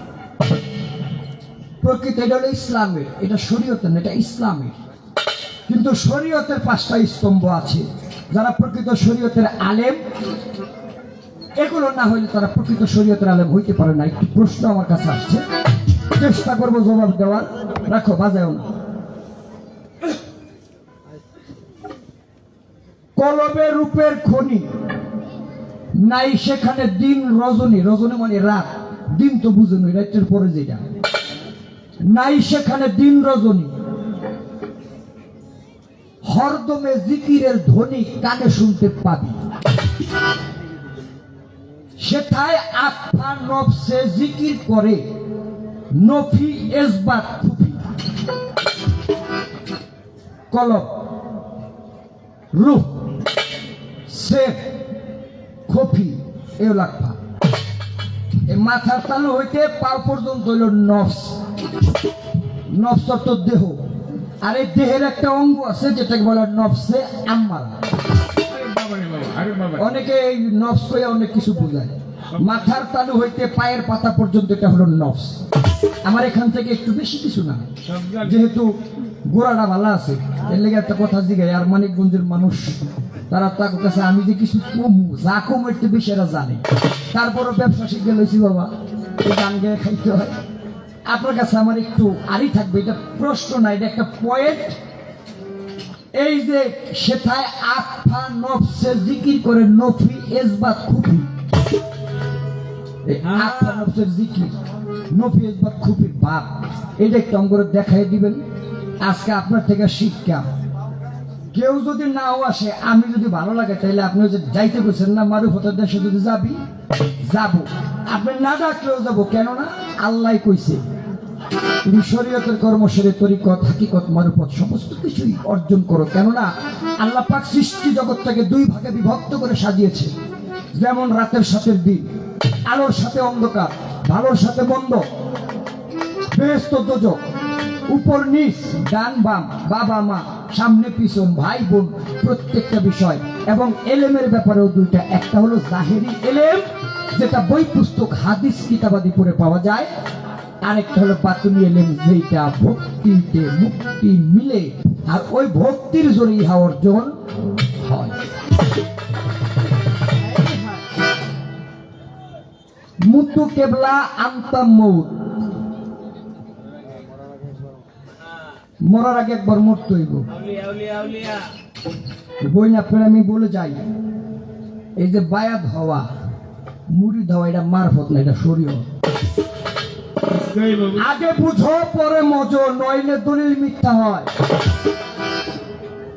প্রকৃতি, এটা হলো ইসলামের, এটা শরীয়তের না, এটা ইসলামের। কিন্তু শরীয়তের 5টা স্তম্ভ আছে। যারা প্রকৃত শরীয়তের আলেম, এগুলো না হইলে তারা প্রকৃত শরীয়তের আলেম হইতে পারে না। একটি প্রশ্ন আমার কাছে আসছে, চেষ্টা করবো জবাব দেওয়ার। রাখো, বাজাও না। কলবে রূপের খনি নাই, সেখানে দিন রজনী, রজনী মানে রাত, দিন তো বুঝুন রাতের পরে যেটা নাই, সেখানে দিন রজনী, হরদমে জিকিরের ধ্বনি কানে শুনতে পাবি, সেথায় আত্মা নফসে জিকির করে, নফি এসবাত খুফি। কলব, রূহ, সেফ, খফি, এও লাগবা। এই মাথার তালু হইতে পাও পর্যন্ত হইল নফস। নফস অর্থ দেহ, আর এই দেহের একটা অঙ্গ আছে যেটাকে বলে নফসে আম্মারা। অনেকে এই নফস কইয়া অনেক কিছু বোঝায়। মাথার তালু হইতে পায়ের পাতা পর্যন্ত এটা হলো নফস। আমার এখান থেকে একটু বেশি কিছু না, যেহেতু গোড়াটা ভালো আছে, এর লেগে একটা কথা জিগাই। আর মানিকগঞ্জের মানুষ, তারা তার কাছে আমি যে কিছু কমু, যা কম একটু বেশি এরা জানে। তারপরও ব্যবসা শিখে লইছি বাবা, এই গান গেয়ে খাইতে হয়। আপনার কাছে আমার একটু আড়ি থাকবে, এটা প্রশ্ন না, এটা একটা পয়েন্ট। এই যে সেথায় আত্মা নফসে জিকির করে, নফি এসবাত খুফি, আত্মা নফসের জিকির, নফি এসবাত খুফির ভাব, এটা একটু অঙ্গরে দেখাই দিবেন। আজকে আপনার থেকে শিক্ষা। কেউ যদি নাও আসে, আমি যদি ভালো লাগে, তাইলে আপনি যে যাইতে বলছেন না মারুফতের দেশে যদি যাবি, যাবো। আপনি না ডাকলেও যাবো, কেননা আল্লাহ কইছে তুমি শরীয়তের কর্মশরী, তরিকত, হাকিকত, মারুফত সমস্ত কিছুই অর্জন করো। কেননা আল্লাহ পাক সৃষ্টি জগৎটাকে 2 ভাগে বিভক্ত করে সাজিয়েছে। যেমন রাতের সাথে দিন, আলোর সাথে অন্ধকার, ভালোর সাথে মন্দ, বেহেশত দোজখ, উপর নিচ, ডান বাম, বাবা মা, সামনে পিছন, ভাই বোন, প্রত্যেকটা বিষয়। এবং এলেমের ব্যাপারেও 2টা, একটা হলো জাহেরি এলেম, যেটা বই পুস্তক হাদিস কিতাবাদি পড়ে পাওয়া যায়, আরেকটা হলো বাতুনি এলেম, যেটা ভক্তিতে মুক্তি মিলে, আর ওই ভক্তির জোরে ইহা অর্জন হয়। মুতু কেবলা আন্তাম মৌত, মরার আগে একবার মরতে হইব। বই না ফের আমি বলে যাই, এই যে বায়াত হওয়া, মুরিদ হওয়া, এটা মারফত না, এটা শরীয়ত। আগে বুঝো পরে মজো, নইলে দলিল মিথ্যা হয়।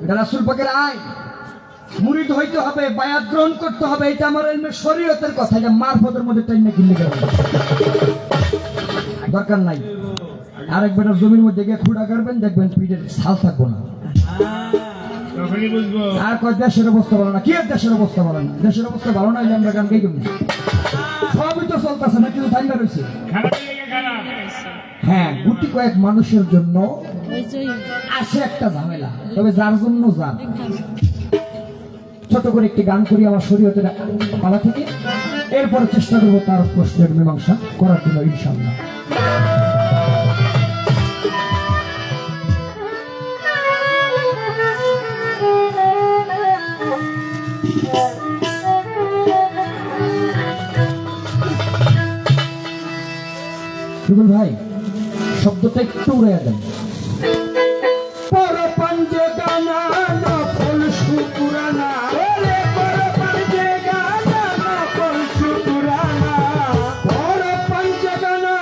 এটা রাসূল পাকের আইন। মুরিদ হইতে হবে, বায়াত গ্রহণ করতে হবে, এটা আমার ইলমে শরীয়তের কথা। এটা মারফতের মধ্যে টাইনা কিনলে দরকার নাই। আরেকবার জমির মধ্যে গিয়ে খুঁড়া কাটবেন, দেখবেন পিঠের ছাল থাকবো না। আর কয় দেশের অবস্থা ভালো না, কি আর দেশের অবস্থা ভালো না? দেশের অবস্থা ভালো না, আমরা গান গাই কেমন? সবই তো চলতেছে না, কিন্তু ঠান্ডা রয়েছে। হ্যাঁ, গুটি কয়েক মানুষের জন্য আছে একটা ঝামেলা, তবে যার জন্য যান। ছোট করে একটি গান করি আমার শরীয়তের পালা থেকে, এরপরে চেষ্টা করবো তার প্রশ্নের মীমাংসা করার জন্য ইনশাআল্লাহ। রুবেল ভাই শব্দটা একটু উড়ে দেন। পরপঞ্জে গানা নকল সুপুরানা, ওরে পরপঞ্জে গানা নকল সুপুরানা, পরপঞ্জে গানা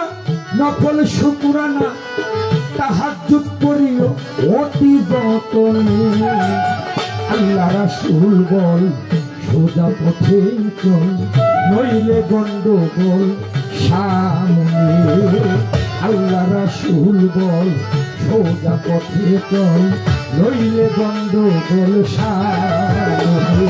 নকল সুপুরানা, তাহাজ্জুদ করিও অতি যতনে। আল্লাহ রাসূল বল সোজা পথে চল, নইলে গন্ডগোল সামনে। আল্লাহ রাসূল বল সোজা পথে চল, নইলে গন্ডগোল সামনে।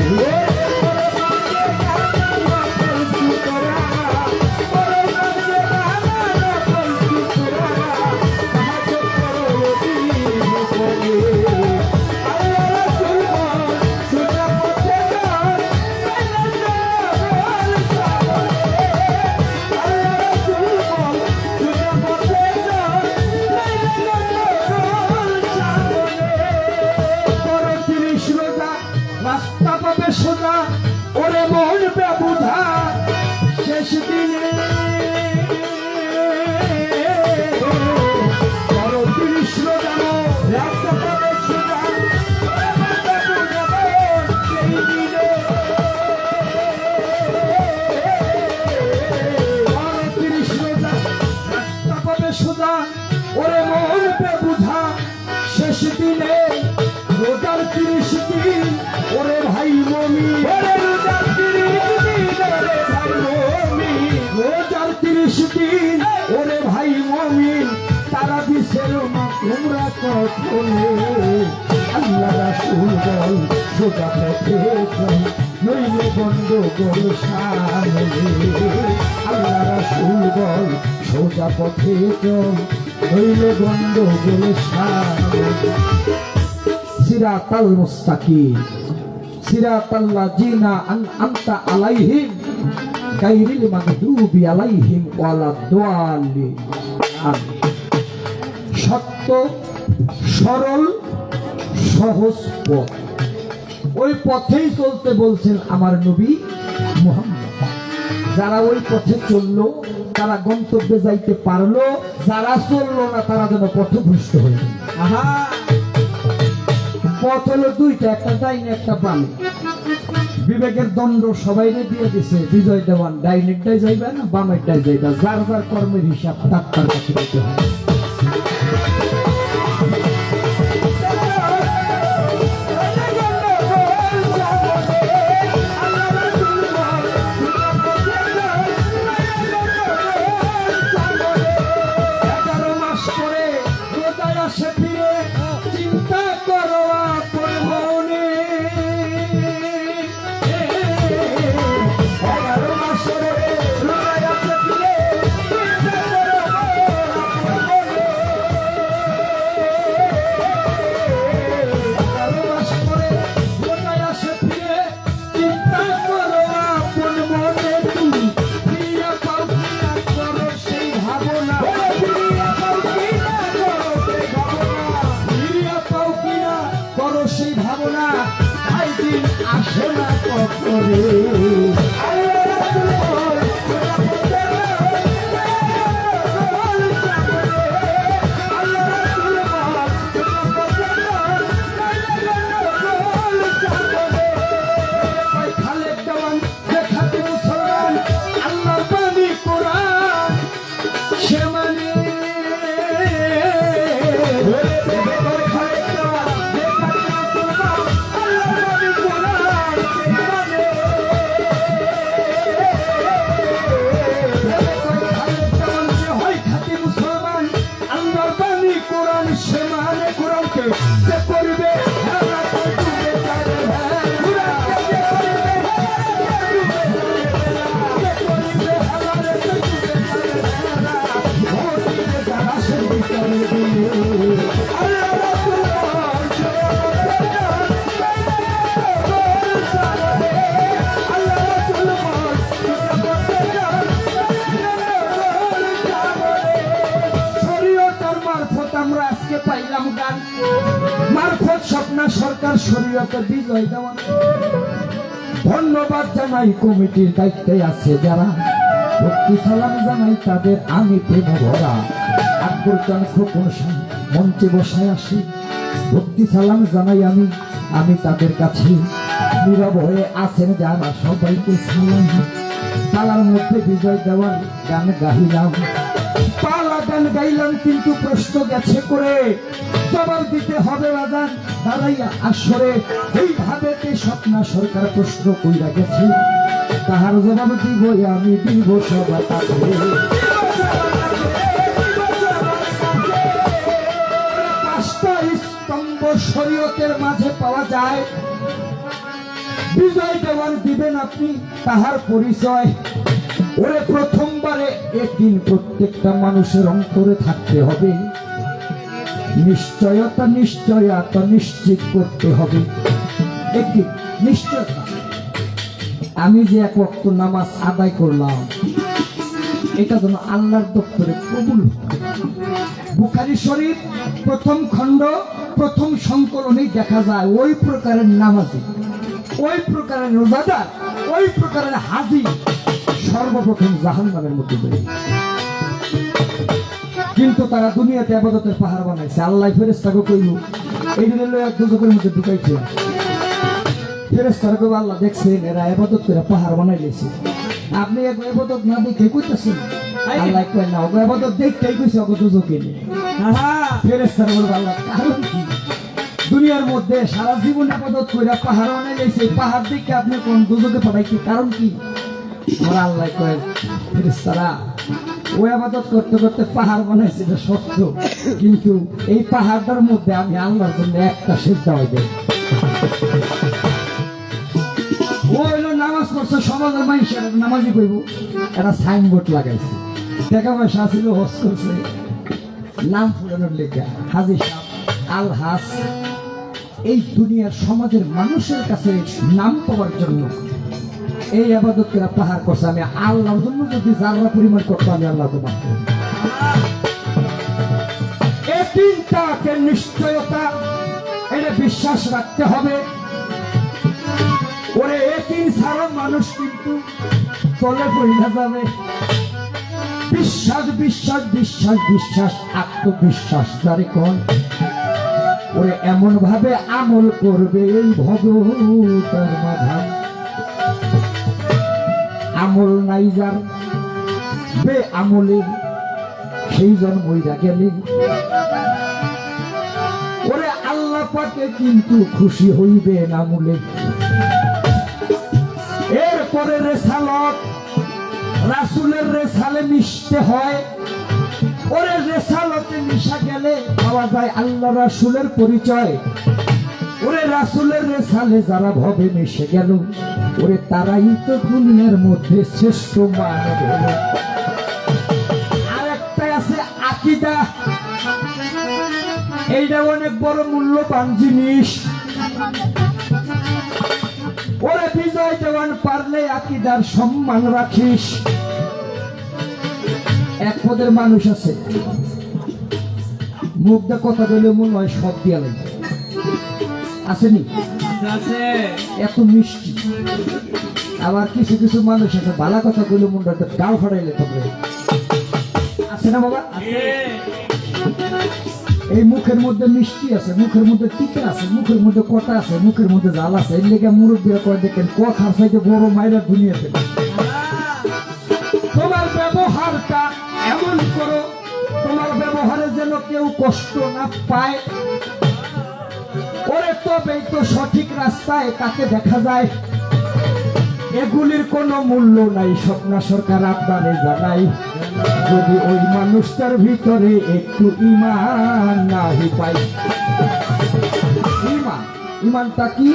রাস্তা পাবে সোজা, ওরে মন বেবুধা শেষ দিনে। বড় তিরিশ রোজানো রাস্তা পাবে সোজা, ওরে মন বেবুধা সেই দিনে। বড় তিরিশ রোজা রাস্তা পাবে সোজা, ওরে মন বেবুধা শেষ দিনে। রোজার 30 দিন ওরে ভাই মমিন, ওরে রোজার 30 দিন ওরে ভাই মমিন, রোজার 30 দিন ওরে ভাই মমিন, তারা দিছিল না তোমরা কখনো। আল্লাহ রাসূল বল সোজা পথে চল, নইলে গন্ডগোল সামনে। আল্লাহ রাসূল বল সোজা পথে চল, নইলে গন্ডগোল সামনে। সিরাতাল মুস্তাকিম সিরাতাল্লাযিনা আন'আমতা আলাইহিম গায়রিল মাগদুবি আলাইহিম ওয়ালাদ-দাল্লিন। সত্য সরল সহজ পথ, ওই পথেই চলতে বলছেন আমার নবী মুহাম্মদ। যারা ওই পথে চললো তারা গন্তব্যে যাইতে পারলো, যারা চললো না তারা যেন পথভ্রষ্ট হয়ে গেল। আহা, পথ হলো দুইটা, একটা ডাইনে একটা বামে। বিবেকের দণ্ড সবাইকে দিয়ে দিছে বিজয় দেওয়ান, ডাইনেরটাই যাইবে না বামেরটাই যাইবা, যার যার কর্মের হিসাব ডাক্তার কাছে দিতে হবে। চিন্তা করো আপন মনে, 11 মাস পরে রোজায় আছে ফিরে, চিন্তা করো আপন মনে। 11 মাস পরে রোজায় আছে ফিরে, চিন্তা করো আপন মনে। তুমি ফিরে পাও কিনা করো সেই ভাবনা, ফিরে পাও কিনা করো সেই ভাবনা, ফিরে পাও কিনা করো সেই ভাবনা। তাই দিন আসে না কখনো। আল্লাহ রাসূল বল সোজা পথে চল, আল্লাহ রাসূল বল সোজা পথে চল, ওই খালেদ দেওয়ান যে খাঁটি মুসলমান, আল্লাহর বাণী কোরআন সে মানে। পাইলাম গান মারফত স্বপ্না সরকার শরীয়তে বিজয় দেওয়ান। ধন্যবাদ জানাই কমিটির দায়িত্বে আছে যারা, ভক্তি সালাম জানাই তাদের আমি প্রেম ভরা আকবর চান খোকন মঞ্চে বসায় আসি ভক্তি সালাম জানাই আমি তাদের কাছে নীরব হয়ে আছেন যারা সবাইকে সালাম পালার মধ্যে বিজয় দেওয়ার গান গাইলাম পালা গান গাইলাম কিন্তু প্রশ্ন গেছে করে জবাব দিতে হবে বাজান দাঁড়াইয়া আসরে এইভাবে স্বপ্না সরকার প্রশ্ন কইরা গেছে তাহার জবাব দিব আমি দিব সবার কাছে পাঁচটা স্তম্ভ শরীয়তের মাঝে পাওয়া যায় বিজয় দেওয়ার দিবেন আপনি তাহার পরিচয় ওরে প্রথমবারে একদিন প্রত্যেকটা মানুষের অন্তরে থাকতে হবে নিশ্চয়তা নিশ্চিত করতে হবে একটি নিশ্চয়তা আমি যে এক ওয়াক্ত নামাজ আদায় করলাম এটা যেন আল্লাহর দপ্তরে কবুল বুখারী শরীফ প্রথম খণ্ড প্রথম সংকলনে দেখা যায় ওই প্রকারের নামাজি ওই প্রকারের রোজাদার ওই প্রকারের হাজি সর্বপ্রথম জাহান্নামের মধ্যে বেরিয়ে কিন্তু তারা দুনিয়াতে ইবাদতের পাহাড় বানাইছে আল্লাহ ফেরেশতাকে কইল এই দিনে এক দুজকের মধ্যে ঢুকাইছে ফেরেশতারা কইল আল্লাহ দেখছেন এরা ইবাদত করে পাহাড় বানাইলেছে আপনি এক ইবাদত না দেখে কইতাছেন আল্লাহ কই না ওগো ইবাদত দেখতেই কইছে ওগো দুজকে ফেরেশতারা বলল আল্লাহ কারণ কি দুনিয়ার মধ্যে সারা জীবন ইবাদত কইরা পাহাড় বানাইলেছে পাহাড় দেখে আপনি কোন দুজকে পাঠাইছে কারণ কি ওরা আল্লাহ কয় ফেরেশতারা ও ইবাদত করতে করতে পাহাড় বানাইছে এটা সত্য কিন্তু এই পাহাড়টার মধ্যে আমি আল্লাহর জন্য একটা সিজদা হই দেই ও হলো নামাজ পড়ছে সমাজের মানুষের নামাজি কইব একটা সাইনবোর্ড লাগাইছে টাকা পয়সা ছিল হজ করছে নাম ফুরানোর লেখা হাজী সাহেব আল হাস এই দুনিয়ার সমাজের মানুষের কাছে নাম পাওয়ার জন্য এই আবাদত করে পাহাড় করছে আমি আল্লাহর জন্য যদি জাররা পরিমাণ করতাম আমি আল্লাহকে মাফ করব এই তিনটাকে নিশ্চয়তা এটা বিশ্বাস রাখতে হবে ওরে এই তিন ছাড়া মানুষ কিন্তু তলে পড়ে যাবে বিশ্বাস বিশ্বাস বিশ্বাস বিশ্বাস আত্মবিশ্বাস যারে কোন ওরে এমন ভাবে আমল করবে এই ভগবতার মাঝাম আমল নাই যার বে আমলের সেই জন মইরা গেলে ওরে আল্লাহ পাকে কিন্তু খুশি হইবে না মূলে এরপরে রেসালত রাসূলের রেসালে মিশতে হয় ওরে রেসালতে মিশা গেলে পাওয়া যায় আল্লাহ রাসূলের পরিচয় ওরে রাসূলের রেসালে যারা ভবে মিশে গেল ওরে তারাই তো দুনিয়ার মধ্যে শ্রেষ্ঠ মানব হলো আরেকটা আছে আকীদা এইটা অনেক বড় মূল্যবান জিনিস ওরে বিজয় দেওয়ান পারলে আকীদার সম্মান রাখিস এক পদের মানুষ আছে মুখ দিয়ে কথা বলে মনে হয় সব দিয়া লাগে আসেনি এত মিষ্টি আবার কিছু কিছু মানুষ আছে ভালো কথা বলে মনটা ডাল ফাটাইলে তবে আছে না বাবা এই মুখের মধ্যে মিষ্টি আছে মুখের মধ্যে তিতা আছে মুখের মধ্যে কটা আছে মুখের মধ্যে জাল আছে এর লেগে মুরব্বীরা করে দেখেন কথার চাইতে বড় মায়েরা দুনিয়াতে তোমার ব্যবহারটা এমন করো তোমার ব্যবহারে যেন কেউ কষ্ট না পায় ওরে তবেই তো সঠিক রাস্তায় তাকে দেখা যায় এগুলির কোনো মূল্য নাই স্বপ্না সরকার আপনারে জানাই যদি ওই মানুষটার ভিতরে একটু ঈমান নাহি পাই ঈমান ঈমানটা কি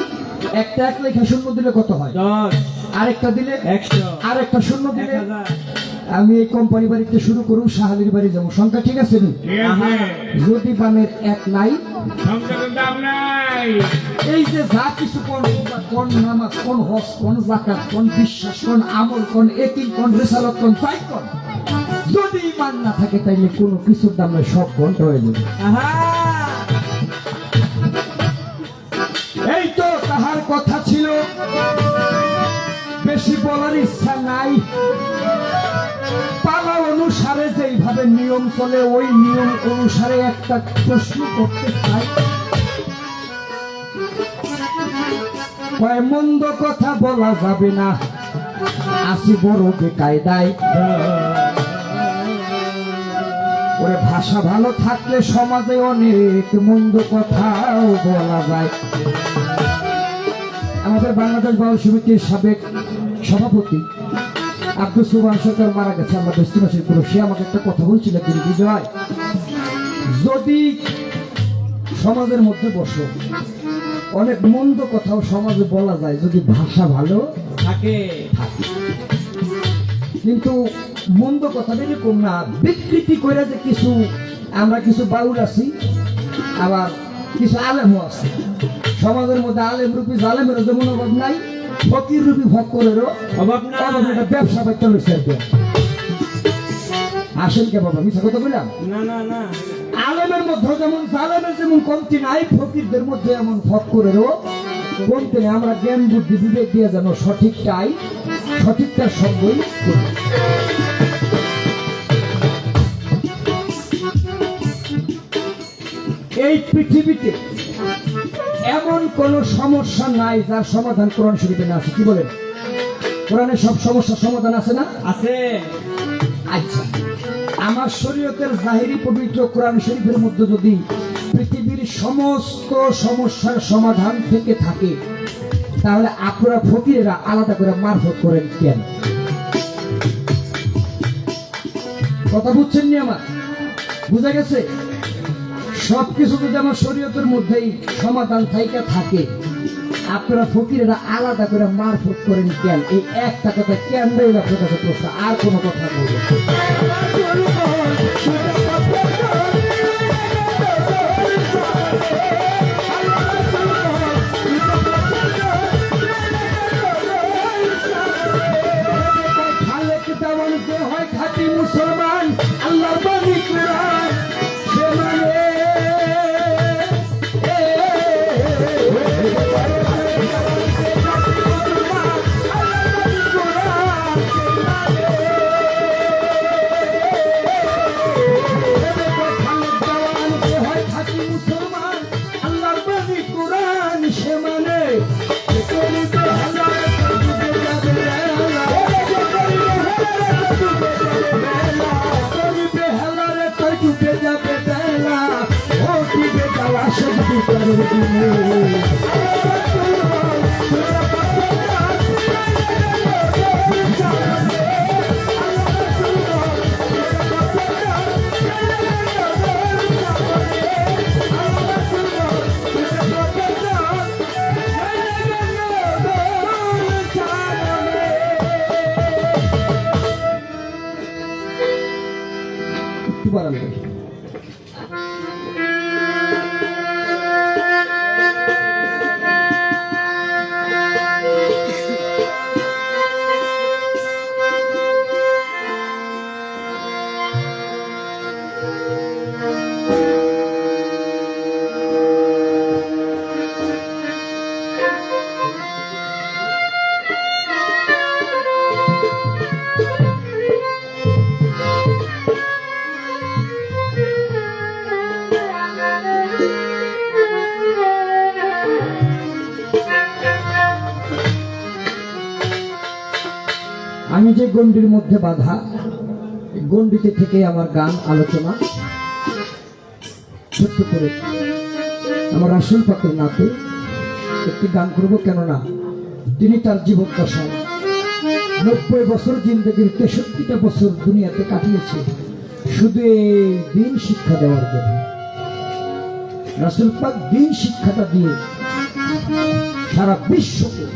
একটা এক লেখা শূন্য দিলে কত হয় 10 আরেকটা দিলে 100 আরেকটা শূন্য দিলে 1000 আমি এই কোম্পানি বাড়িতে শুরু করুন শাহালির বাড়ি যাবো সংখ্যা ঠিক আছে যদি বানের এক নাই এই যে যা কিছু কোন নামাজ কোন হজ কোন যাকাত কোন বিশ্বাস কোন আমল কোন একিন কোন রিসালাত কোন তাই কোন যদি ঈমান না থাকে তাইলে কোনো কিছুর দাম নাই সব বন্ধ হয়ে যাবে এই তো তাহার কথা ছিল বেশি বলার ইচ্ছা নাই নিয়ম চলে ওই নিয়ম অনুসারে একটা প্রশ্ন করতে চাই। কয় মন্দ কথা বলা যাবে না, আসি বড় বেকায়দায়। ওরে ভাষা ভালো থাকলে সমাজে অনেক মন্দ কথাও বলা যায়। আমাদের বাংলাদেশ বাউল সমিতির সাবেক সভাপতি আব্দুল সুবহান সরকার মারা গেছে, আমরা দেশবাসীর পুরো। সে আমাকে একটা কথা বলছিল, তিনি বিজয়, যদি সমাজের মধ্যে বসো অনেক মন্দ কথাও সমাজে বলা যায় যদি ভাষা ভালো থাকে। কিন্তু মন্দ কথা এরকম না, বিকৃতি করে যে কিছু আমরা কিছু বাউল আছি, আবার কিছু আলেমও আছে সমাজের মধ্যে। আলেম রূপী জালেমেরও যেমন অভাব নাই, ফকির রূপী ভক্করেরও অভাব নাই। একটা ব্যবসা করতে হয়েছে। আসেন কে বাবা, মিছা কথা বললাম? না না না, আলেমের মধ্যে যেমন জালেমের যেমন কমতি নাই, ফকিরদের মধ্যে এমন ফক্করেরও কমতি নেই। আমরা জ্ঞান বুদ্ধি বিবেক দিয়ে যেন সঠিকটার সঙ্গই করি। এই পৃথিবীতে এমন কোন সমস্যা নাই যার সমাধান কোরআন শরীফে না আছে। কি বলেন? কোরআনে সব সমস্যার সমাধান আছে না? আছে। আচ্ছা, আমার শরীয়তের জাহিরি পবিত্র কোরআন শরীফের মধ্যে যদি পৃথিবীর সমস্ত সমস্যার সমাধান থেকে থাকে, তাহলে আপনারা ফকিরেরা আলাদা করে মারফত করেন কেন? কথা বুঝছেন নি আমার? বুঝা গেছে? সবকিছু যদি আমার শরীয়তের মধ্যেই সমাধান থেকে থাকে, আপনারা ফকিরেরা আলাদা করে মারফত করেন কেন? এই একটা কথা কেন রইল আপনার কাছে প্রশ্ন, আর কোনো কথা বলবো। হয় খাঁটি মুসলমান, আল্লাহর বাণী কোরআন সে মানে। আমি যে গণ্ডির মধ্যে বাধা, গণ্ডিতে থেকে আমার গান আলোচনা ছোট্ট করে আমার রাসূল পাকের নাতে একটি গান করব। কেননা তিনি তার জীবন দশায় 90 বছর জিন্দগির 63টা বছর দুনিয়াতে কাটিয়েছে শুধু এই দিন শিক্ষা দেওয়ার জন্য। রাসূল পাক দিন শিক্ষাটা দিয়ে সারা বিশ্বকে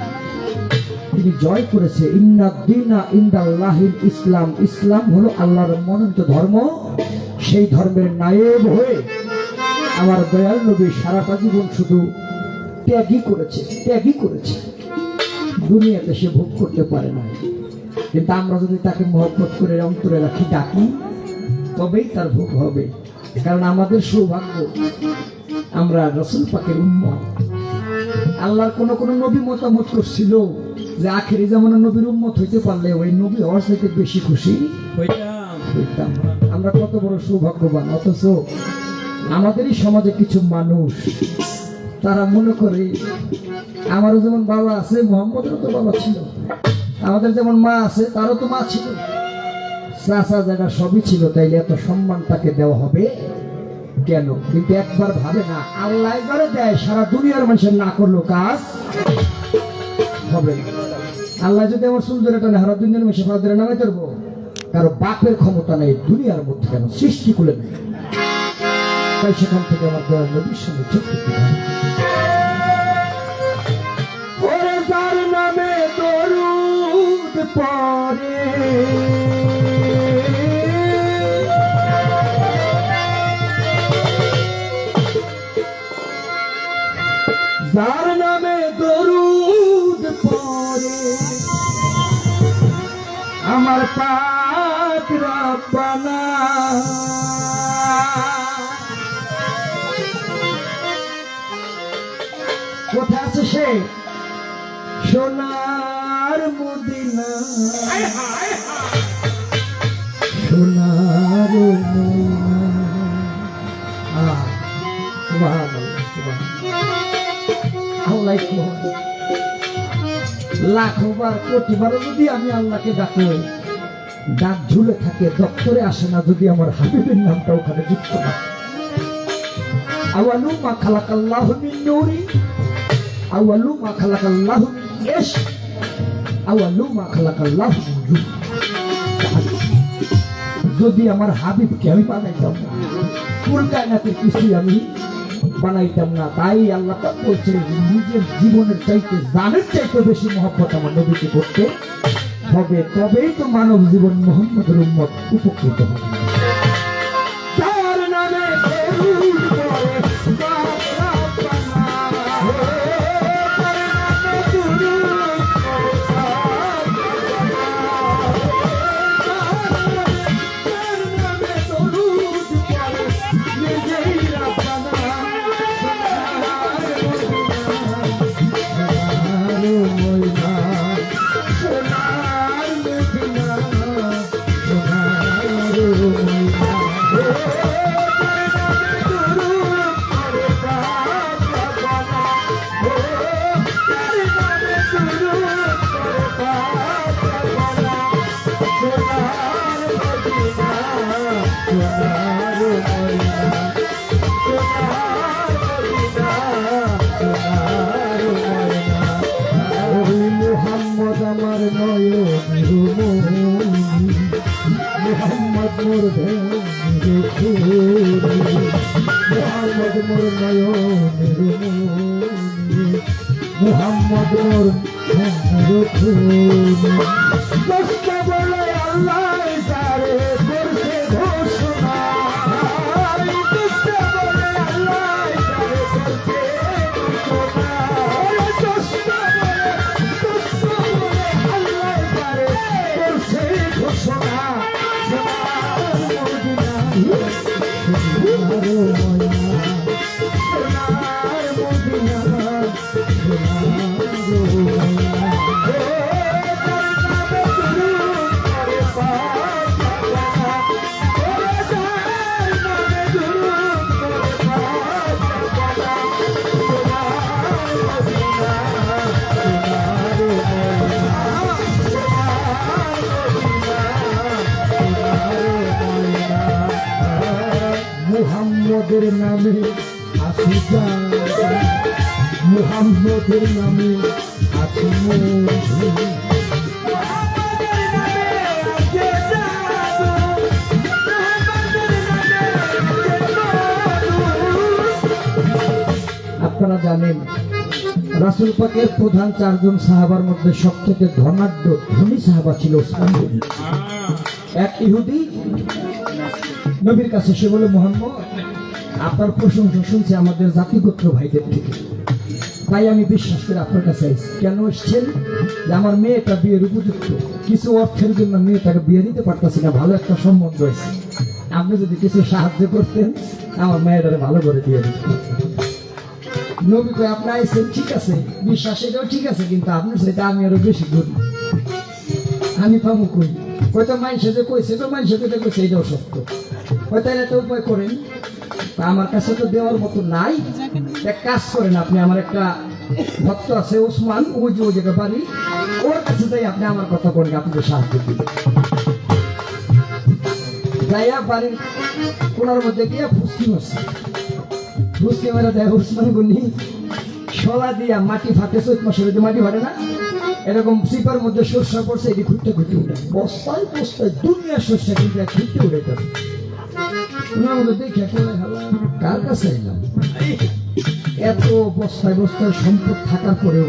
তিনি জয় করেছে। ইন্নাদ-দীনা ইনদাল্লাহিল ইসলাম, ইসলাম হলো আল্লাহর মনোনীত ধর্ম। সেই ধর্মের নায়েব হয়ে আমার দয়াল নবী সারাটা জীবন শুধু ত্যাগই করেছে। দুনিয়াতে সে ভোগ করতে পারে না, কিন্তু আমরা যদি তাকে মহব্বত করে অন্তরে রাখি, ডাকি, তবেই তার ভোগ হবে। কারণ আমাদের সৌভাগ্য, আমরা রাসূল পাকের উম্মত। আল্লাহর কোন নবী মতামত করছিল যে আখেরি জামানার নবীর উম্মত হইতে পারলে ওই নবী হওয়ার থেকে বেশি খুশি হইতাম। করতাম না। আমরা কত বড় সৌভাগ্যবান, অথচ আমাদেরই সমাজে কিছু মানুষ তারা মনে করে আমারও যেমন বাবা আছে মোহাম্মদেরও তো বাবা ছিল, আমাদের যেমন মা আছে তারও তো মা ছিল, চাচা জায়গা সবই ছিল, তাইলে এত সম্মান তাকে দেওয়া হবে কেন? কিন্তু একবার ভাবে না, আল্লাহ একবারে দেয়, সারা দুনিয়ার মানুষের না করলো কাজ হবে না। আল্লাহ যদি আমার চুল ধরে টানে সারা দুনিয়ার মানুষের পা ধরে নামে ধরবো, কারো বাপের ক্ষমতা নেই দুনিয়ার মধ্যে, কেন সৃষ্টি করে নেই। তাই সেখান থেকে আমার দয়াল নবীর সঙ্গে যোগ করতে হবে। ওরে যার নামে দরুদ পড়ে যার নামে দরুদ পড়ে আমার পাক রব্বানা, কোথায় আছে সে? সোনার মদিনা, সোনার মদিনা। সুবহানাল্লাহ, সুবহানাল্লাহ। আল্লাহ লাখো বার কোটি বার যদি আমি আল্লাহকে ডাকি, ডাক ঝুলে থাকে, দপ্তরে আসে না যদি আমার হাবিবের নামটা ওখানে যুক্ত না। আওয়ালু মা খালাকাল্লাহু মিন নূরি, আওয়ালু মা খালাকাল্লাহু মিন ইশক, আওয়ালু মা খালাকাল্লাহু মিন রূহ। যদি আমার হাবিবকে আমি বানাইতাম না, কুল কায়নাতের কিছুই আমি বানাইতাম না। তাই আল্লাহ পাক বলছে নিজের জীবনের চাইতে জানের চাইতে বেশি মহব্বত আমার নবীকে করতে হবে, তবেই তো মানব জীবন মুহাম্মদের উম্মত উপকৃত হবে। তার নামে দরুদ পড়ে পাক রব্বানা, তার নামে দরুদ পড়ে পাক রব্বানা, তার নামে দরুদ পড়ে নিজেই রব্বানা। মোহাম্মদ আমার নয়নের মনি, মোহাম্মদ মোর ভেঙে খুনি, মোহাম্মদ মোর নয়নের মনি, মোহাম্মদ মোর ভেঙে খুনি। কষ্ট বলে আল্লাহ যারে করছে ঘোষণা, কষ্ট বলে আল্লাহ যারে করছে ঘোষণা, কষ্ট বলে আল্লাহ যারে করছে ঘোষণা। সোনার মদিনা, সোনার ময়না, সোনার মদিনা, সোনার ময়না। মুহাম্মদের নামে আছে জান, মুহাম্মদের নামে আছে মধু, আপনারা জানেন রাসূল পাকের প্রধান 4 জন সাহাবার মধ্যে সবথেকে ধনী সাহাবা ছিল ওসমান গনি। এক ইহুদি নবীর কাছে সে বলে, মুহাম্মদ আপনার প্রশংসা শুনছে আমাদের জাতিগোত্র ভাইদের থেকে, তাই আমি বিশ্বাস করে আপনার কাছে আইছি। কেন এসছেন? যে আমার মেয়েটা বিয়ের উপযুক্ত, কিছু অর্থের জন্য মেয়েটাকে বিয়ে দিতে পারতেছি না, ভালো একটা সম্বন্ধ হয়েছে, আপনি যদি কিছু সাহায্য করতেন আমার মেয়েটাকে ভালো করে দিয়ে দিতেন। নবী কই, আপনি আইছেন ঠিক আছে, বিশ্বাস এটাও ঠিক আছে, কিন্তু আপনার সেটা আমি আরো বেশি করি, আমি পাবো কই? হয়তো মানুষে যে কইছে তো মানুষে যেটা কইছে এটাও সত্য, হয়তো একটা উপায় করেন। তা আমার কাছে তো দেওয়ার মতো নাই, এক কাজ করেন আপনি, আমার একটা ভক্ত আছে ওসমান, ওই যে ওই জায়গায় বাড়ি, ওর কাছে যাই আপনি আমার কথা বলেন, আপনাদের সাহায্য দিবেন। যাইয়া বাড়ির কোনার মধ্যে গিয়ে ফুসকি মারছে, ফুসকি মেরে দেয় ওসমান গুনি শলা দিয়া মাটি ফাটে, চৈত মাসের যদি মাটি ফাটে না, এরকম সিপার মধ্যে সর্ষা পড়ছে, এটি খুঁটতে খুঁটতে উঠে বস্তায় বস্তায় দুনিয়া সর্ষা কিন্তু খুঁটতে উঠে যাবে। ওনার মধ্যে দেখে কার কাছে এলাম, এত বস্তায় বস্তায় সম্পদ থাকার পরেও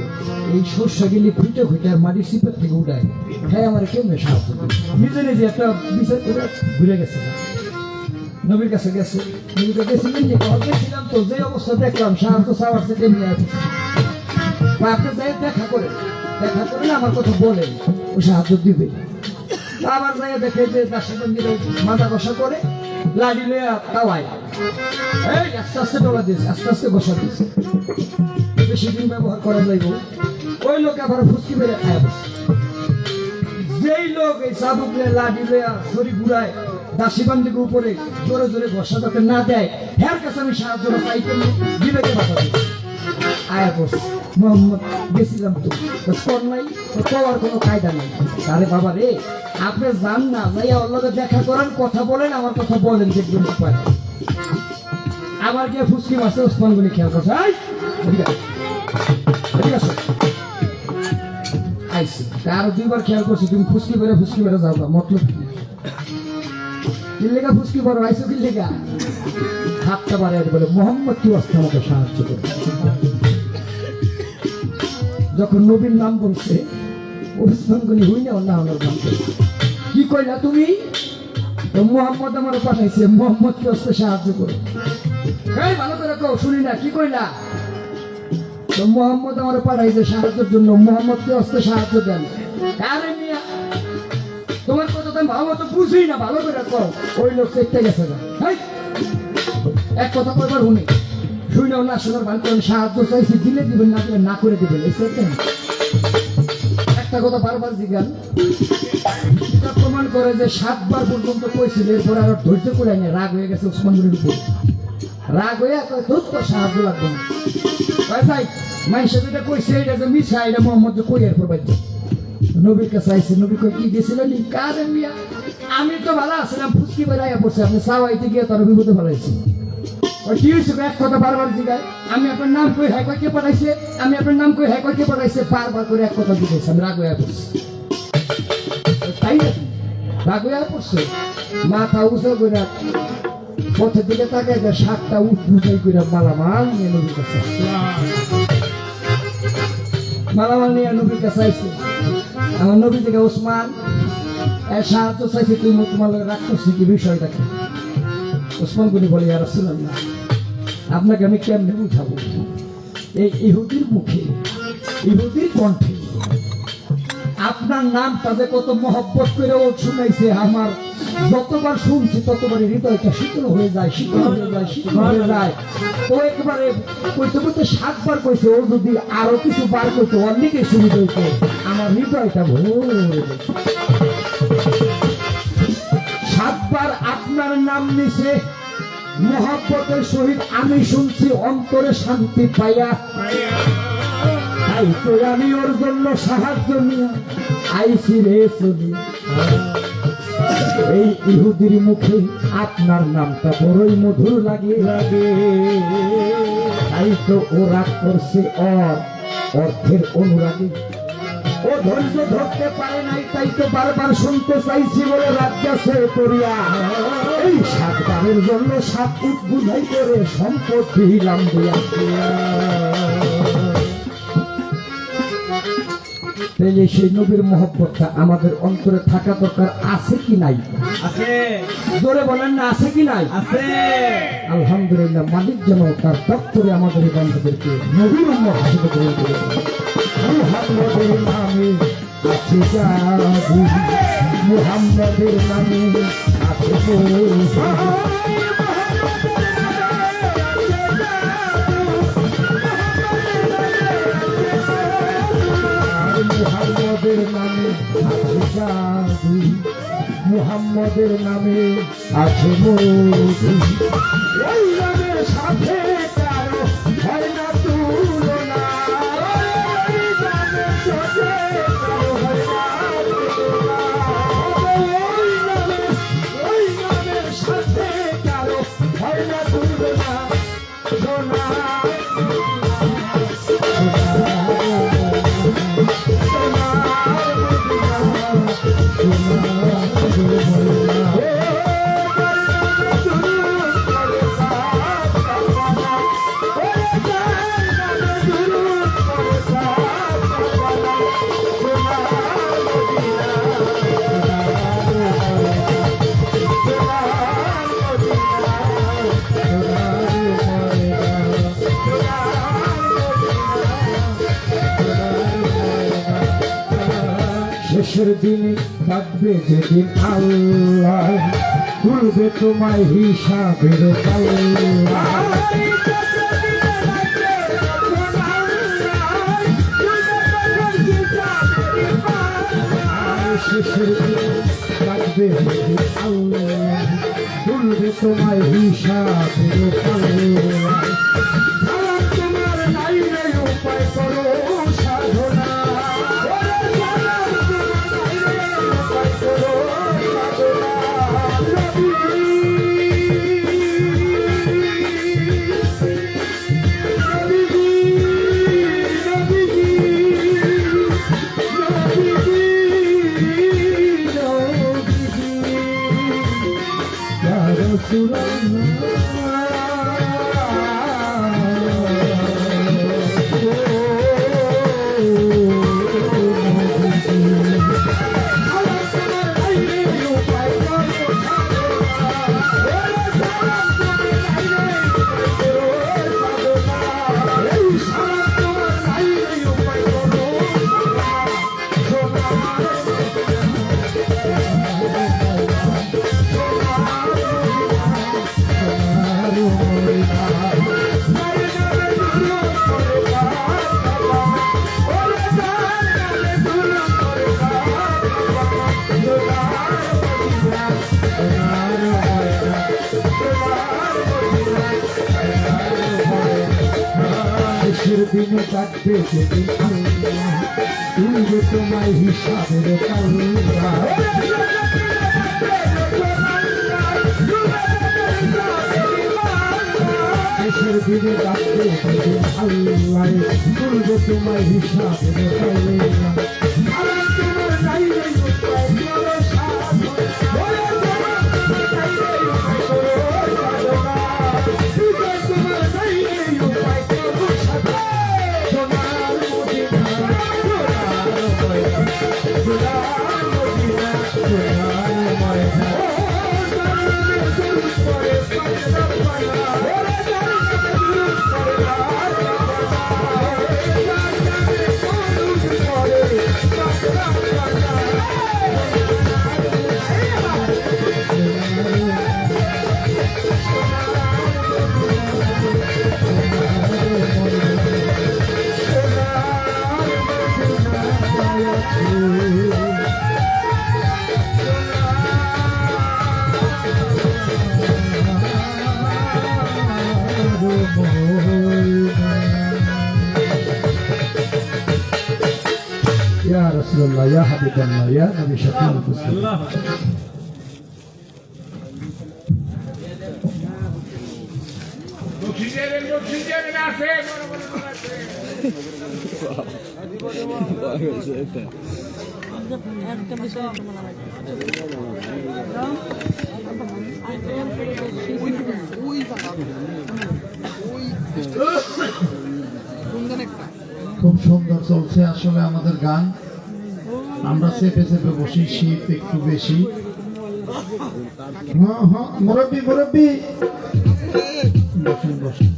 এই সর্ষা গেলে খুঁটে খুঁটে আর মাটির সিপার থেকে উঠায়, হ্যাঁ আমার কেমনে সাহায্য করে, নিজে নিজে একটা বিচার করে ঘুরে গেছে। নবীর কাছে গেছে, নবীর কাছে গেছিলাম তো যে অবস্থা দেখলাম সাহায্য চাওয়ার থেকে নিয়ে আসছে, আপনি যাই দেখা করেন, দেখা করলে আমার কথা বলেন, ও সাহায্য দিবে। আবার যাই দেখে যে দাসবন্দিরা মাথা বসা করে লাড়ি লয়ে তাওয়ায় এই আস্তে আস্তে ডলা দিয়েছে, আস্তে আস্তে বসা দিয়েছে, বেশি দিন ব্যবহার করা যাইব। ওই লোক আবার ফুসকি মেরে খায় বসে, যেই লোক এই চাবুক লাড়ি লয়া শরীর ঘুরায় দাসীবান্দিকে উপরে জোরে জোরে বসা যাতে না দেয়, হ্যার কাছে আমি সাহায্য চাইতে বিবেকে বাধা দিই। আয়া বস মোহাম্মদ গেছিলাম তো কর নাই, তো করার কোনো কায়দা নেই। আরে বাবা রে, আপনি যান না, যাইয়া ওর লগে দেখা করেন, কথা বলেন, আমার কথা বলেন, দেখবেন উপায়। আবার গিয়ে ফুসকি মাসে ওসমান গনি খেয়াল করছে, ঠিক আছে আইসি আরো দুইবার খেয়াল করছি, তুমি ফুসকি বেড়ে যাও না, মতলব কি লেগা ফুসকি বড় আইসো কি লেগা, হাতটা বাড়ে বলে মোহাম্মদ কি আসতে আমাকে সাহায্য করে। যখন নবীর নাম বলছে ওসমান গনি হই না অন্য আমার নাম কি কইলা তুমি, মোহাম্মদ আমার পাঠাইছে, মোহাম্মদ কি আসতে সাহায্য করে। এই ভালো করে কও, শুনি না কি কইলা, তো মোহাম্মদ আমার পাঠাইছে সাহায্যের জন্য, মোহাম্মদ কি আসতে সাহায্য দেন। আরে মিয়া তোমার কথা তো আমি ভালো মতো বুঝি না, ভালো করে কও। ওই লোক চেষ্টা গেছে না, এক কথা কয়বার শুনি, শুনেও না শোনার ভান করেন, সাহায্য চাইছি দিলে দিবেন, না দিলে না করে দিবেন, এই একটা কথা বারবার জিজ্ঞান। এটা প্রমাণ করে যে 7 বার পর্যন্ত কইছিল, এরপর আর ধৈর্য করে আনে, রাগ হয়ে গেছে ওসমান গনির উপর, রাগ হয়ে ধৈর্য সাহায্য লাগবে না। ভাই মাইসা যেটা কইছে এটা যে মিছা, এটা মোহাম্মদ কই এরপর বাইতে নবীর কাছে আইসে, নবী কই কি গেছিলেন কারে মিয়া, আমি তো ভালো আছিলাম, ফুসকি বেড়াইয়া পড়ছে, আপনি চাওয়াইতে গিয়ে তার বিপদে ফেলাইছি। ওই কি হয়েছে এক কথা বারবার জিগায়, আমি আপনার নাম কই হ্যাঁ কে পাঠাইছে, আমি আপনার নাম কই হ্যাঁ কে পাঠাইছে, বারবার করে এক কথা জিজ্ঞেস, আমি রাগ হয়ে পড়ছি। তাই নাকি রাগ হয়ে পড়ছে, মাথা উঁচু করে পথের দিকে তাকায় 7টা উঠ বুঝাই করে মালামাল নিয়ে নবীর কাছে, মালামাল নিয়ে নবীর কাছে আইছে। আমার নবী থেকে ওসমান সাহায্য চাইছে, তুমি তোমার রাগ করছি কি বিষয়টা কি। ওসমান গনি বলে ইয়া রাসূলুল্লাহ, আপনাকে আমি কেমনে বুঝাবো, এই ইহুদির মুখে ইহুদির কণ্ঠে আপনার নামটা যে কত মহব্বত করে ও শুনাইছে, আমার যতবার শুনছি ততবারই হৃদয়টা শীতল হয়ে যায়, শীতল হয়ে যায়, শীতল হয়ে যায়। ও একবারে কইতে কইতে 7 বার কইছে, ও যদি আরো কিছু বার করতো অনেকে সুবিধা হইতো, আমার হৃদয়টা ভরে যেত। 7 বার আপনার নাম নিছে, মহব্বতের সহিত আমি শুনছি, অন্তরে শান্তি পাইয়া, তাই তো আমি ওর জন্য সাহায্য নিয়ে আইছি রে চলি। এই ইহুদির মুখে আপনার নামটা বড়ই মধুর লাগে, তাই তো ও রাগ করছে অর্থের অনুরাগী, ও ধৈর্য ধরতে পারে নাই, তাই তো বারবার শুনতে চাইছি বলে রাজ্যাসে করিয়া, এই 7 বারের জন্য 7 উট বুঝাই করে সম্পদ দিলাম দিয়া। তাইলে সেই নবীর মহব্বতটা আমাদের অন্তরে থাকা দরকার, আছে কি নাই? আছে, জোরে বলেন না, আছে কি নাই? আছে। আলহামদুলিল্লাহ, মালিক যেন তার দপ্তরে আমাদের এই বান্ধবদেরকে নবীর উম্মত হিসেবে গ্রহণ করে। মুহাম্মদের নামে আছে জাদু, মুহাম্মদের নামে আছে মুহাম্মদের নামে আছে জাদু, মুহাম্মদের নামে আছে মধু, ওই নামের সাথে কারো হয় না তুলনা, ওই নামের সাথে কারো হয় না তুলনা, ওই নামের সাথে কারো হয় না তুলনা, সোনা শেষের দিনে থাকবে যেদিন আল্লাহ তুলবে তোমায় হিসাবের পাল্লা, শেষের দিনে থাকবে যেদিন আল্লাহ তুলবে তোমায় হিসাবের পাল্লা, তোমার নাই রে উপায় করো সাধনা, শেষের দিনে থাকবে যেদিন আল্লাহ তুলবে তোমায় হিসাবের পাল্লা, শেষের দিনে থাকবে যেদিন আল্লাহ তুলবে তোমায় হিসাবের পাল্লা, তোমার নাই রে উপায় করো সাধনা, তোমার নাই রে উপায় করো সাধনা, সোনার মদিনা সোনার ময়না, সোনার মদিনা সোনার ময়না, Ya Rasulullah, ya Habibullah, ya Nabi Syafi'ul Muslim. খুব সুন্দর চলছে আসলে আমাদের গান, আমরা চেপে চেপে বসি, শীত একটু বেশি। মুরব্বী মুরব্বী বসেন বসেন,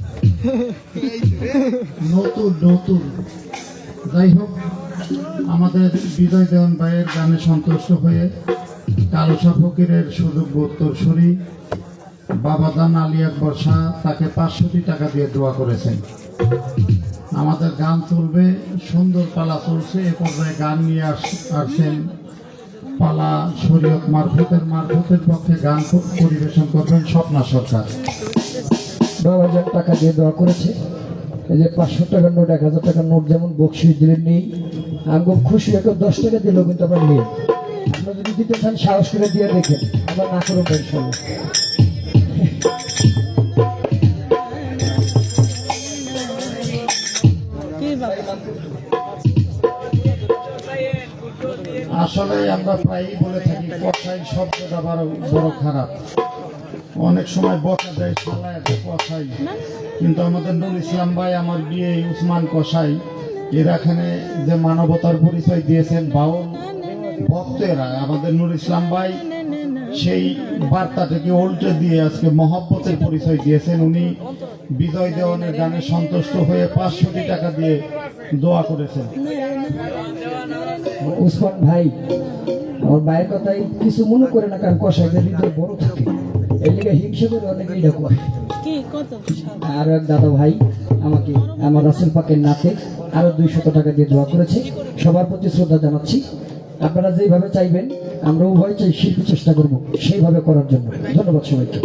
নতুন নতুন যাই হোক, আমাদের বিজয় দেওয়ান ভাইয়ের গানে সন্তুষ্ট হয়ে কালুসা ফকিরের সুযোগ্য উত্তরসূরি বাবাদান আলী আকবর শাহ তাকে 500 টাকা দিয়ে দোয়া করেছেন। আমাদের গান চলবে, সুন্দর পালা চলছে, এ পর্যায়ে গান নিয়ে আসছেন পালা শরীয়ত মারফতের পক্ষে গান পরিবেশন করবেন স্বপ্না সরকার। 9,000 টাকা দিয়ে দোয়া করেছে। এই যে 500 টাকার নোট, 1,000 টাকার নোট যেমন বকশিস দিলেন নেই, আমি খুব খুশি। কেউ 10 টাকা দিলেও কিন্তু আমার নেই। আপনারা যদি দিতে চান সাহস করে দিয়ে দেখেন, আমার না করুন ইনশাআল্লাহ। আসলে আমরা প্রায়ই বলে থাকি কসাই শব্দটা বড় খারাপ। অনেক সময় বকা দেয় শালা এত কসাই, কিন্তু আমাদের নুর ইসলাম ভাই, আমার বিয়ে উসমান কসাই, এরা এখানে যে মানবতার পরিচয় দিয়েছেন বাউল ভক্তেরা, আমাদের নুর ইসলাম ভাই সেই বার্তাটাকে উল্টে দিয়ে আজকে মহব্বতের পরিচয় দিয়েছেন। উনি বিজয় দেওয়ানের গানে সন্তুষ্ট হয়ে 500 টাকা দিয়ে দোয়া করেছেন। উসমান ভাই, আমার ভাইয়ের কথাই কিছু মনে করে না, কারণ কসাইদের হৃদয় বড় থাকে, এই লিগে হিংসা করে অনেকে এটা করে। আর এক দাদা ভাই আমাকে আমার রাসূল পাকের নাতে আরো 200 টাকা দিয়ে দোয়া করেছে। সবার প্রতি শ্রদ্ধা জানাচ্ছি। আপনারা যেভাবে চাইবেন, আমরা উভয় চাই শিল্পী চেষ্টা করব সেইভাবে করার জন্য। ধন্যবাদ সবাইকে।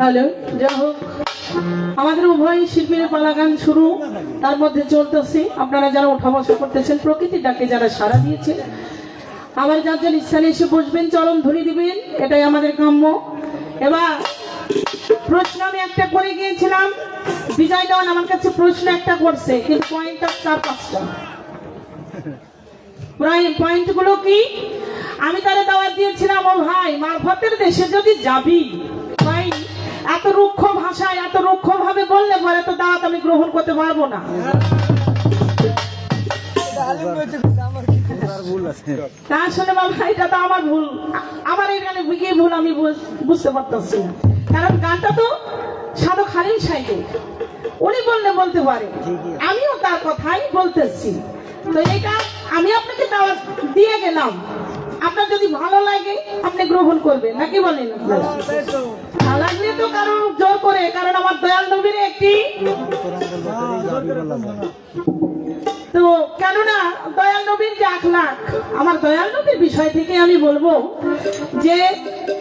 হ্যালো, যাই হোক, আমাদের উভয় শিল্পীর পালা গান শুরু, তার মধ্যে চলতেছে। আপনারা যারা ওঠা বসা করতেছেন, প্রকৃতির ডাকে যারা সাড়া দিয়েছে, আমার যার যার স্থানে এসে বসবেন, চরম ধরে দিবেন, এটাই আমাদের কাম্য। এবার প্রশ্ন আমি একটা করে গিয়েছিলাম, বিজয় দেওয়ান আমার কাছে প্রশ্ন একটা করছে, কিন্তু পয়েন্টটা 4-5টা। পয়েন্টগুলো কি? আমি তারা দাওয়াত দিয়েছিলাম, ও ভাই মারফতের দেশে যদি যাবি, ভাই এত রুক্ষ ভাষায় এত রুক্ষ ভাবে বললে পরে তো দাওয়াত আমি গ্রহণ করতে পারবো না। তা আসলে বাবা, এটা তো আমার ভুল, আমার এই গানে গিয়ে ভুল আমি বুঝতে পারতেছি না, কারণ গানটা তো সাধু খালিল সাহেবের, উনি বললে বলতে পারে, আমিও তার কথাই বলতেছি। তো এটা আমি আপনাকে দাওয়াত দিয়ে গেলাম, আপনার যদি ভালো লাগে আপনি গ্রহণ করবেন নাকি বলেন আপনারা? না লাগলে তো কারণ জোর করে, কারণ আমার দয়াল নবীর একটি তো কেননা দয়াল নবীর যে আখলাক, আমার দয়াল নবীর বিষয় থেকে আমি বলবো যে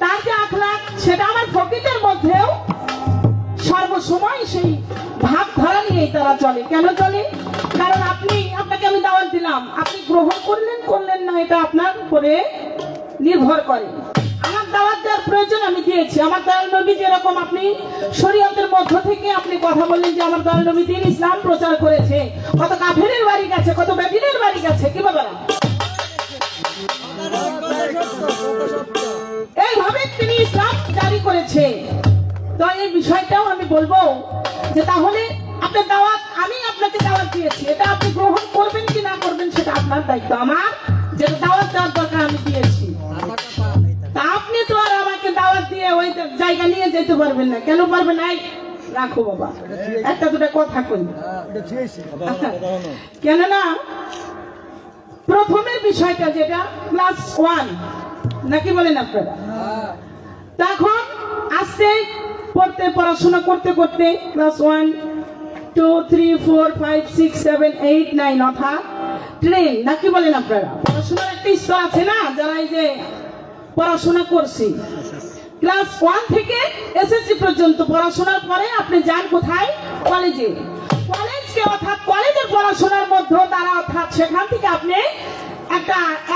তার যে আখলাক সেটা আমার ফকিরের মধ্যেও সর্বসময় সেই ভাব ধরা নিয়েই তারা চলে। কেন চলে? কারণ আপনাকে আমি দাওয়াত দিলাম, আপনি গ্রহণ করলেন না এটা আপনার উপরে নির্ভর করে। আমার দাওয়াত দেওয়ার প্রয়োজন আমি দিয়েছি। আমার দয়াল নবী যেরকম আপনি শরীয়তের মধ্য থেকে আপনি কথা বললেন যে আমার দয়াল নবী দিন ইসলাম প্রচার করেছে, কত কাফেরের বাড়ি গেছে, কত বেদিনের বাড়ি গেছে, কি বাবা এইভাবে তিনি ইসলাম জারি করেছে। তো এই বিষয়টাও আমি বলবো যে তাহলে আপনার দাওয়াত, আমি আপনাকে দাওয়াত দিয়েছি, এটা আপনি গ্রহণ করবেন কি না করবেন সেটা আপনার দায়িত্ব। আমার যেটা দাওয়াত দেওয়ার দরকার আমি দিয়েছি, তা আপনি তো আর আমাকে দাওয়াত দিয়ে ওই জায়গা নিয়ে যেতে পারবেন না। কেন পারবেন না? রাখো বাবা, একটা দুটা কথা কই। কেননা প্রথমের বিষয়টা যেটা ক্লাস 1 নাকি বলেন আপনারা, তখন আসছে পড়াশোনা করতে করতে ক্লাস 1 2 3 4 5 6 7 8 9 অর্থাৎ ট্রেন নাকি বলেন আপনারা। পড়াশোনার একটা স্তর আছে না, যারা এই যে পড়াশোনা করছি ক্লাস 1 থেকে এসএসসি পর্যন্ত পড়াশোনার পরে আপনি যান কোথায়? কলেজে। কলেজকে অর্থাৎ কলেজের পড়াশোনার মধ্যে তারা অর্থাৎ সেখান থেকে আপনি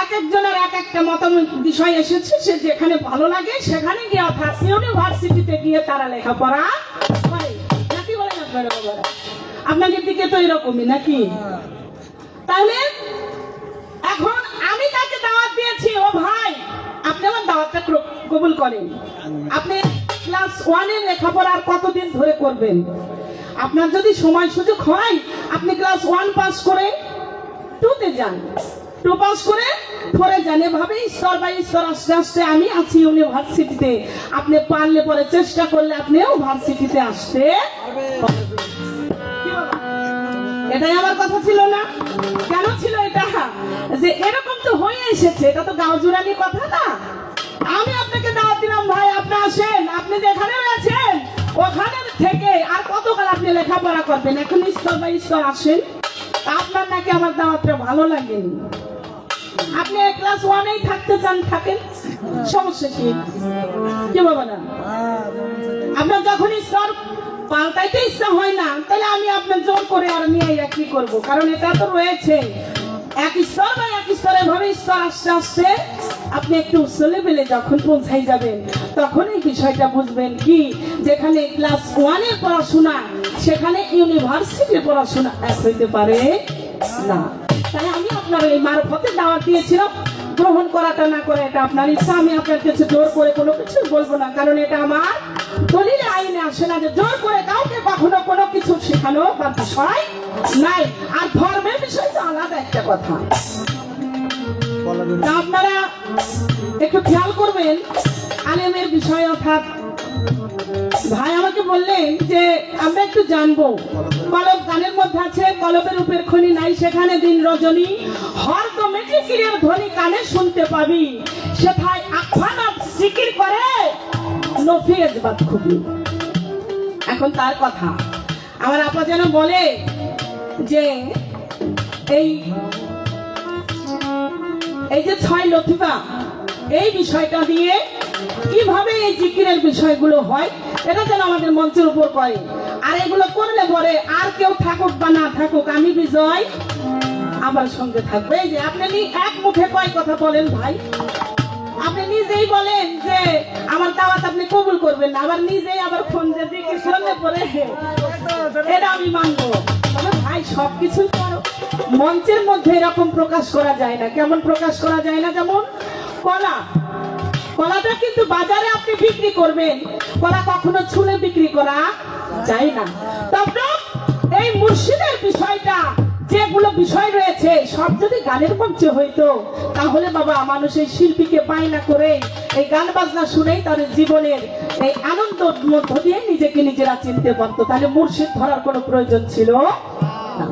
এক একজনের এক একটা মতামত বিষয় এসেছে, সে যেখানে ভালো লাগে সেখানে গিয়ে অর্থাৎ ইউনিভার্সিটিতে গিয়ে তারা লেখাপড়া করে নাকি বলেন আপনারা বাবারা? আপনাদের দিকে তো এরকমই নাকি? তাহলে এখন আমি তাকে দাওয়াত দিয়েছি, ও ভাই আপনি আমার দাওয়াতটা কবুল করেন। আপনি ক্লাস 1 এর লেখাপড়া আর কতদিন ধরে করবেন? আপনার যদি সময় সুযোগ হয় আপনি ক্লাস 1 পাস করে 2 তে যান, 2 পাস করে 4 এ যান। এভাবে স্তর বাই স্তর আস্তে আস্তে আমি আছি ইউনিভার্সিটিতে। আপনি পারলে পরে চেষ্টা করলে আপনিও ভার্সিটিতে আসতে পারবেন। এটাই আমার কথা ছিল না? কেন ছিল এটা? যে এরকম তো হয়ে এসেছে, এটা তো গাঁও জুড়ানি কথা না। আমি আপনাকে দাওয়াত দিলাম, ভাই আপনি আসেন, আপনি যেখানে রয়েছেন ওখানে থেকে আর কতকাল আপনি লেখাপড়া করবেন? এখন স্তর বাই স্তর আসেন। আপনার নাকি আমার দাওয়াতটা ভালো লাগেনি, আপনি ক্লাস 1 এই থাকতে চান থাকেন, সমস্যা কি বাবা না? আপনার যখন স্তর পাল্টাইতে ইচ্ছা হয় না তাহলে আমি আপনার জোর করে আর নিয়ে কি করব? কারণ এটা তো রয়েছে এক স্তর বা এক স্তরে ভাবে স্তর আস্তে আস্তে আপনি একটু উচ্চ লেভেলে যখন পৌঁছাই যাবেন তখন এই বিষয়টা বুঝবেন কি, যেখানে ক্লাস 1 এর পড়াশোনা সেখানে ইউনিভার্সিটির পড়াশোনা এক হইতে পারে না। তাই আমি আপনার এই মারফতে দাওয়াত দিয়েছিলাম, গ্রহণ করাটা না করে এটা আপনার ইচ্ছা। আমি আপনার কাছে জোর করে কোনো কিছু বলবো না, কারণ এটা আমার দলিলে আইনে আসে না যে জোর করে কাউকে কখনো কোনো কিছু শেখানো বা বিষয় নাই। আর ধর্মের বিষয় তো আলাদা একটা কথা। তা আপনারা একটু খেয়াল করবেন আলেমের বিষয়। অর্থাৎ ভাই আমাকে বললেন যে আমরা একটু জানবো, কলব গানের মধ্যে আছে কলবের উপর খনি নাই সেখানে দিন রজনী, হরদমে জিকিরের ধ্বনি কানে শুনতে পাবি, সেথায় আখ্যানাত জিকির করে নফিয়েজ বাদ খুবই। এখন তার কথা আমার আপা যেন বলে যে এই যে 6 লতিফা এই বিষয়টা দিয়ে কিভাবে এই জিকিরের বিষয়গুলো হয় এটা যেন আমাদের মঞ্চের উপর করে। আর এগুলো করলে পরে আর কেউ থাকুক বা না থাকুক আমি বিজয় আমার সঙ্গে থাকবে। এই যে আপনি এক মুখে কয় কথা বলেন ভাই, আপনি নিজেই বলেন যে আমার দাওয়াত আপনি কবুল করবেন না, আবার নিজেই আবার ফোন দিয়ে জিকির করলে পরে এটা আমি মানবো। তবে ভাই সবকিছু মঞ্চের মধ্যে এরকম প্রকাশ করা যায় না। কেমন প্রকাশ করা যায় না? যেমন কলাটা কিন্তু বাজারে আপনি বিক্রি করবেন, কলা কখনো ছুলে বিক্রি করা যায় না। তবে এই মুর্শিদের বিষয়টা যেগুলো বিষয় রয়েছে সব যদি গানের মঞ্চে হইতো তাহলে বাবা মানুষ এই শিল্পীকে বায়না করে এই গান বাজনা শুনেই তার জীবনের এই আনন্দ মধ্য দিয়ে নিজেকে নিজেরা চিনতে পারতো, তাহলে মুর্শিদ ধরার কোনো প্রয়োজন ছিল না।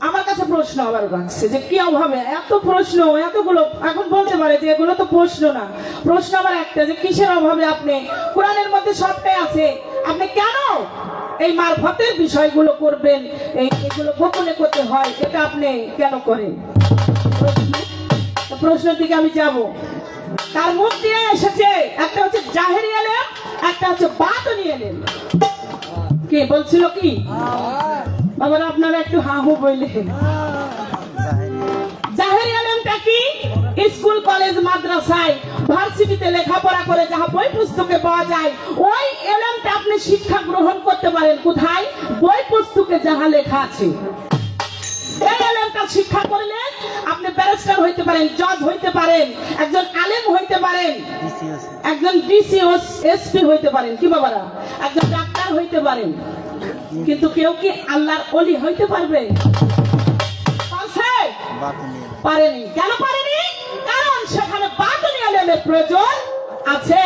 আমার কাছে প্রশ্ন আবার রাখছে যে কি অভাবে এত প্রশ্ন এতগুলো, এখন বলতে পারে যে এগুলো তো প্রশ্ন না, প্রশ্ন আবার একটা যে কিসের অভাবে আপনি, কোরআনের মধ্যে সবটাই আছে, আপনি কেন এই মারফতের বিষয়গুলো করবেন, এগুলো গোপনে করতে হয়, এটা আপনি কেন করেন? প্রশ্নের দিকে আমি যাব। তার মুখ দিয়ে এসেছে একটা হচ্ছে জাহেরি এলেম, একটা হচ্ছে বাতনি এলেম। কে বলছিল কি বাবারা, আপনারা একটু হা হু বললেন। জাহেরি এলেমটা কি? স্কুল কলেজ মাদ্রাসায় ভার্সিটিতে লেখাপড়া করে যাহা বই পুস্তকে পাওয়া যায়, ওই এলেমটা আপনি শিক্ষা গ্রহণ করতে পারেন কোথায়? বই পুস্তকে যাহা লেখা আছে। এই এলেমটা শিক্ষা করলে আপনি ব্যারিস্টার হইতে পারেন, জজ হইতে পারেন, একজন আলেম হইতে পারেন, একজন ডিসি ও এসপি হইতে পারেন, কি বাবারা, একজন ডাক্তার হইতে পারেন। কিন্তু কেউ কি আল্লাহর ওলি হইতে পারবে? পারছে? পারেনি। কেন পারেনি? কারণ সেখানে বাতনি এলেমের প্রয়োজন আছে।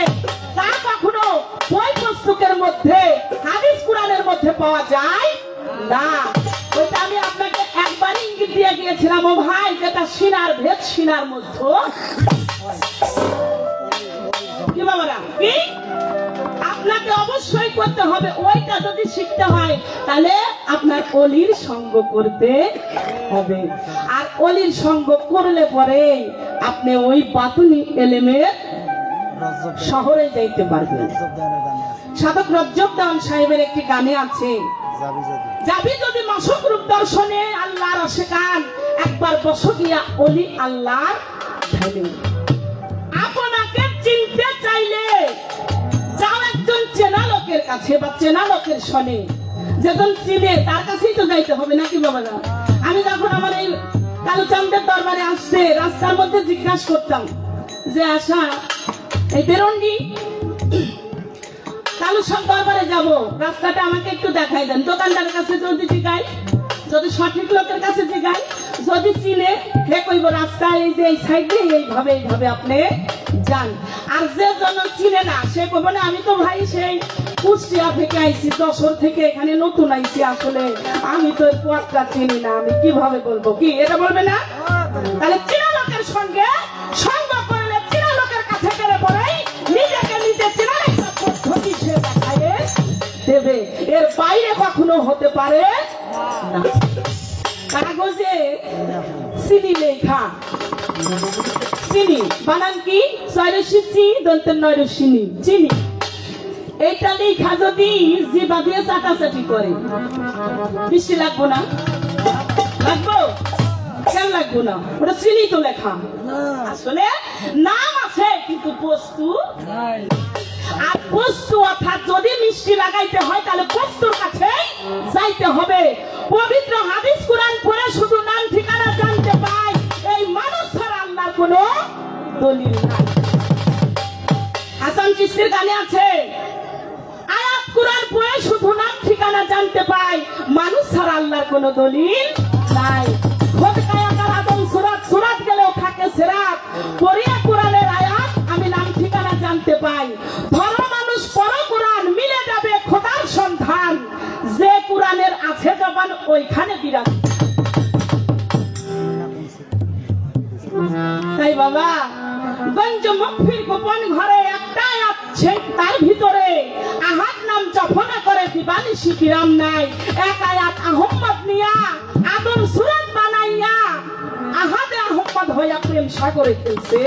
তা কখনো বই পুস্তকের মধ্যে, হাদিস কুরআনের মধ্যে পাওয়া যায় না। ওইটা আমি আপনাকে একবার ইঙ্গিত দিয়ে গিয়েছিলাম, ও ভাই, যেটা সিনার ভেদ সিনার মধ্যে। কি বাবারা, কি আপনাকে অবশ্যই করতে হবে, ওইটা যদি শিখতে হয় তাহলে আপনার অলির সঙ্গ করতে হবে। আর অলির সঙ্গ করলে পরে আপনি ওই বাতুনি এলেমের শহরে যাইতে পারবেন। সাধক রজ্জব দেওয়ান সাহেবের একটি গানে আছে, যাবি যদি মাসক রূপ দর্শনে আল্লাহর আশিকান, একবার বসো গিয়া অলি আল্লাহর ধ্যানে। আপনাকে চিনতে চাইলে যাও একজন চেনা লোকের কাছে বা চেনা লোকের শোনে, যেজন চিনে তার কাছেই তো যাইতে হবে নাকি বাবারা? আমি যখন আমার এই কালুচাঁদের দরবারে আসছে, রাস্তার মধ্যে জিজ্ঞাসা করতাম যে আশা এই বেরঙ্গি কালুচাঁদ দরবারে যাব, রাস্তাটা আমাকে একটু দেখাই দেন। দোকানদারের কাছে যদি জিগাই, যদি সঠিক লোকের কাছে জিগাই, যদি চিনে, হে কইব রাস্তা এই যে এই সাইডে এইভাবে এইভাবে আপনি যান। আর যে জন চিনে না সে কইব না, আমি তো ভাই সেই কুষ্টিয়া থেকে আইছি, যশোর থেকে এখানে নতুন আইছি, আসলে আমি তো এই পথটা চিনি না, আমি কিভাবে বলবো, কি এটা বলবে না? তাহলে চেনা লোকের সঙ্গে সঙ্গ করলে, চেনা লোকের কাছে গেলে পরেই নিজেকে নিজে চেনার একটা পদ্ধতি সে দেখায় দেবে, এর বাইরে কখনো হতে পারে না। কাগজে চিনি লেখা, চিনি বানান কি? চি দন্তের নয়রসিনি, চিনি। এইটা লেখা যদি জিবা দিয়ে চাটাচাটি করে, বৃষ্টি লাগবো না? লাগবো? কেন লাগবো না? ওটা চিনি তো লেখা, আসলে নাম আছে কিন্তু বস্তু। আর বস্তু অর্থাৎ যদি মিষ্টি লাগাইতে হয় তাহলে বস্তুর কাছে যাইতে হবে। পবিত্র হাদিস কুরআন পড়ে শুধু নাম ঠিকানা জানতে পাই, এই মানুষ ছাড়া আল্লাহর কোনো দলিল নাই। হাসান চিশতির গানে আছে, আয়াত কুরআন পড়ে শুধু নাম ঠিকানা জানতে পাই, মানুষ ছাড়া আল্লাহর কোনো দলিল নাই। খোদ কায়াকার আদম সুরাত, সুরাত গেলেও থাকে সিরাত, পড়িয়া কুরআনের আয়াত আমি নাম ঠিকানা জানতে পাই। ধর্ম মানুষ পড়ো কুরআন, মিলে যাবে খোদার সন্ধান, যে কুরআনের আছে জবান ওইখানে বিরাজ। তাই বাবা, গঞ্জ মকফির গোপন ঘরে একটা আয়াত, তার ভিতরে আহাদ নাম জপনা করে দিবানিশি বিরাম নাই। এক আয়াত আহম্মদ নিয়া আদম সুরাত বানাইয়া আহাদে আহম্মদ হইয়া প্রেম সাগরে খেলছে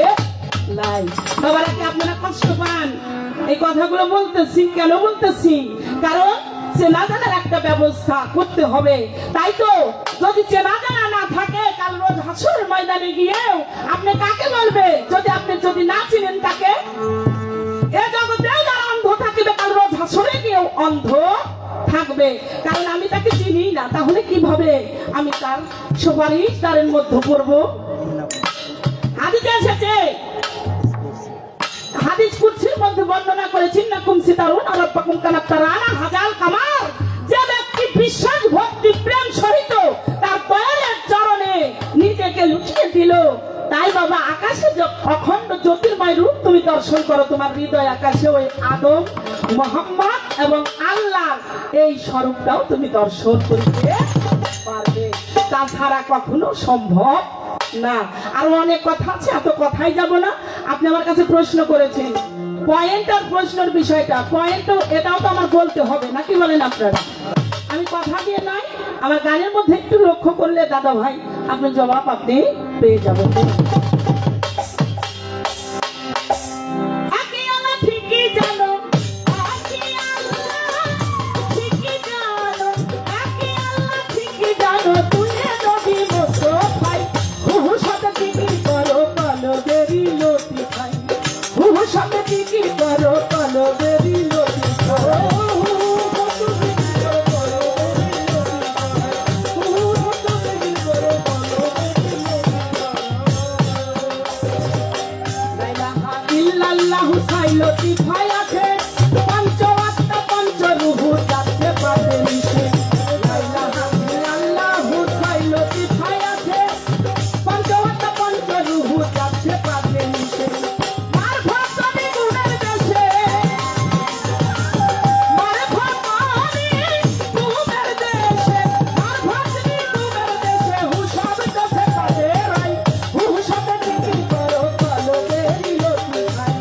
লাই। বাবারা কি আপনারা কষ্ট পান? এই কথাগুলো বলতেছি কেন বলতেছি? কারণ চেনা জানার একটা ব্যবস্থা করতে হবে। তাই তো যদি চেনা জানা না থাকে, কাল রোজ হাসরের ময়দানে গিয়েও আপনি কাকে বলবে যদি না চিনেন তাকে? এ জগতেও যারা অন্ধ থাকবে, কাল রোজ হাসরে গিয়েও অন্ধ থাকবে, কারণ আমি তাকে চিনি না। তাহলে কিভাবে আমি তার সুপারিশ তারের মধ্যে পড়বো? হাদিসে এসেছে, হাদিস কুদসির মধ্যে বর্ণনা করেছেন, নাকুম সিতারুন আরাব্বাকুম কানাফতারানা হাজাল কামার, যে ব্যক্তি বিশ্বাস ভক্তি প্রেম সহিত তার দয়ালের চরণে নিজেকে লুটিয়ে দিল, তাই বাবা আকাশে অখণ্ড জ্যোতির্ময় রূপ তুমি দর্শন করো, তোমার হৃদয় আকাশে ওই আদম, মোহাম্মদ এবং আল্লাহ এই স্বরূপটাও তুমি দর্শন করতে পারবে। তাছাড়া কখনো সম্ভব না। আরো অনেক কথা আছে, এত কথাই যাব না। আপনি আমার কাছে প্রশ্ন করেছেন, পয়েন্ট আর প্রশ্নের বিষয়টা, পয়েন্ট তো এটাও তো আমার বলতে হবে নাকি বলেন আপনারা? আমি কথা দিয়ে নাই, আমার গানের মধ্যে একটু লক্ষ্য করলে দাদা ভাই আপনার জবাব আপনি পেয়ে যাবেন। আকি আল্লাহ ঠিকই জানো, আকি আল্লাহ ঠিকই জানো, আকি আল্লাহ ঠিকই জানো, তুই নবী মুস্তাফাই হুহু সাথে ঠিকই করো কালো দেরি লতি খাই, হুহু সাথে ঠিকই করো কালো দেরি লতি খাই, ইল্লাল্লাহু সাইলতি ভাই আছে পঞ্চ আত্মা পঞ্চ রূহ যাচ্ছে পাবে নিশে, লা ইলাহা ইল্লাল্লাহু সাইলতি ভাই আছে পঞ্চ আত্মা পঞ্চ রূহ যাচ্ছে পাবে নিশে, মার ভক্তি গুণের দেশে, মার ভক্তি গুণের দেশে, মার ভক্তি গুণের দেশে হু সব কাছে পাবে রাই, হু সব কি করো কালো দেরি লতি খাই,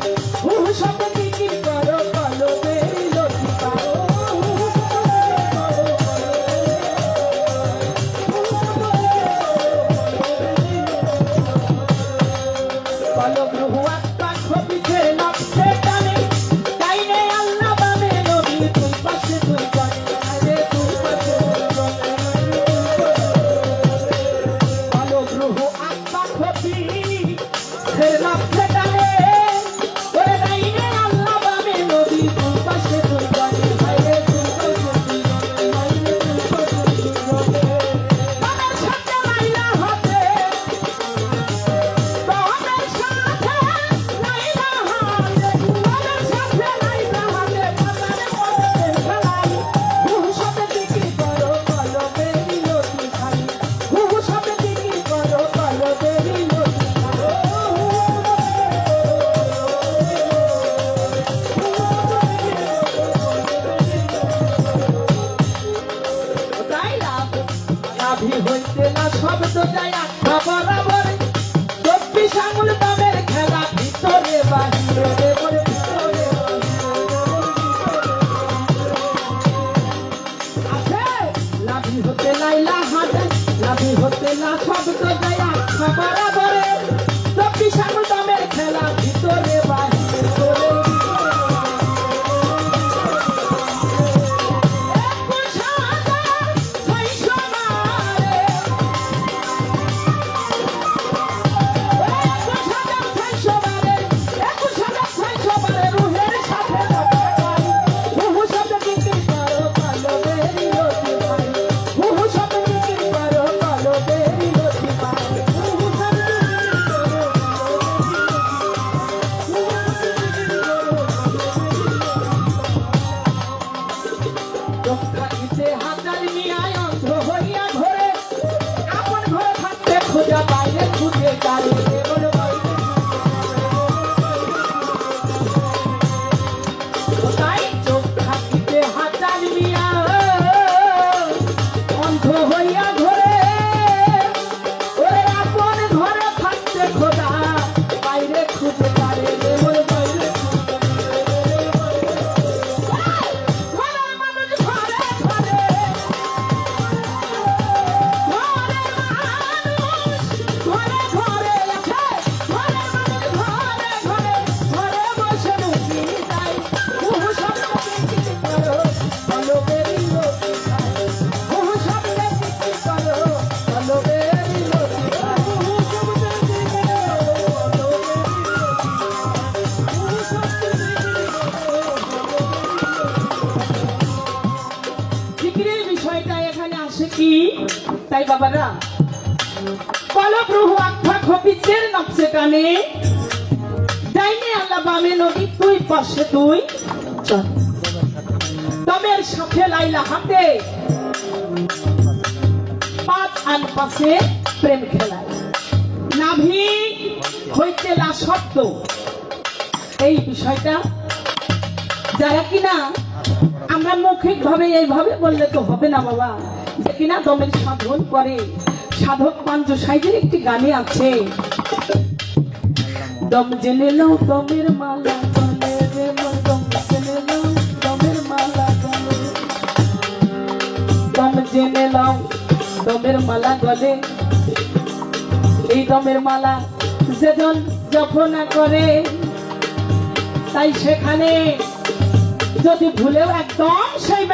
হু সব কি করো কালো দেরি লতি খাই, কালো গ্রহ আত্মা খবিছে নকশে টানে, তাইনে আল্লাহ বামে নবী তুই পাশে তুই জানে, আরে তুই পাশে তুই জানে, কালো গ্রহ আত্মা খবি সে নকশে টানে, ওরে তাইনে আল্লাহ বামে নবী তুই পাশে তুই জানে, আরে তুই পাশে তুই জানে, আরে তুই পাশে তুই জানে, আমার সাথে লাইলা হাতে, তোমার সাথে লাইলা হাতে, তোমার সাথে লাইলা হাতে, পাতারে পড়ে খেলাই, হুহু সাথে কি করো কালো দেরি লতি খাই, হুহু সাথে কি করো কালো দেরি লতি খাই, তাই লাভি হইতে না শব্দ যায় আত্মা বরাবর, 24 আঙুল দামের খেলা ভিতরে বাহিরে দেবরে ভিতরে আছে, লাভি হতে লাইলা হাতে, লাভি হতে না শব্দ যায় আত্মা বরাবরে, 24 আঙুল দামের খেলা ভিতরে বাহিরে দেবরে হাজার মিয়ায় অন্ধ হইয়া ঘরে, আপন ঘরে থাকতে খোঁজা বাইরে খুঁজে গাড়ি দেবর বাইরে, তাই চোখ থাকিতে হাজার মিয়া অন্ধ হইয়া ঘরে, ওরে আপন ঘরে থাকতে খোঁজা বাইরে খুঁজে গাড়ি দেবর বাইরে, ঘরের মানুষ ঘরে ঘরে, ঘরে ঘরে আছে, ঘরের মানুষ ঘরে ঘরে, ঘরে বসে মুখি যাই, হুহু শব্দ কি করো কালো দেরি লতি খাই, হুহু শব্দ কি করো কালো দেরি লতি খাই, হুহু শব্দ কি করো কালো দেরি লতি খাই, হুহু শব্দ জিকিরের বিষয়টা এখানে আসে কি? তাই বাবারা বলো প্রভু আত্মা খপিসের নকশে কানে, ডাইনে আল্লাহ বামে নবী তুই পাশে তুই চল, দমের সাথে লাইলা হাতে, 5 আন পাশে প্রেম খেলায়, নাভি হইতে লা শব্দ, এই বিষয়টা যারা কিনা আমরা মৌখিক ভাবে এইভাবে বললে তো হবে না বাবা, যে কিনা দমের সাধন করে সাধক পাঞ্জ সাইজের একটি গানে আছে, দম জেনে নাও দমের মালা গলে রে মোর, দম জেনে নাও দমের মালা গলে, দম জেনে নাও দমের মালা গলে। এই দমের মালা যেজন জপনা করে, তাই সেখানে যদি ভুলেও একদম সেই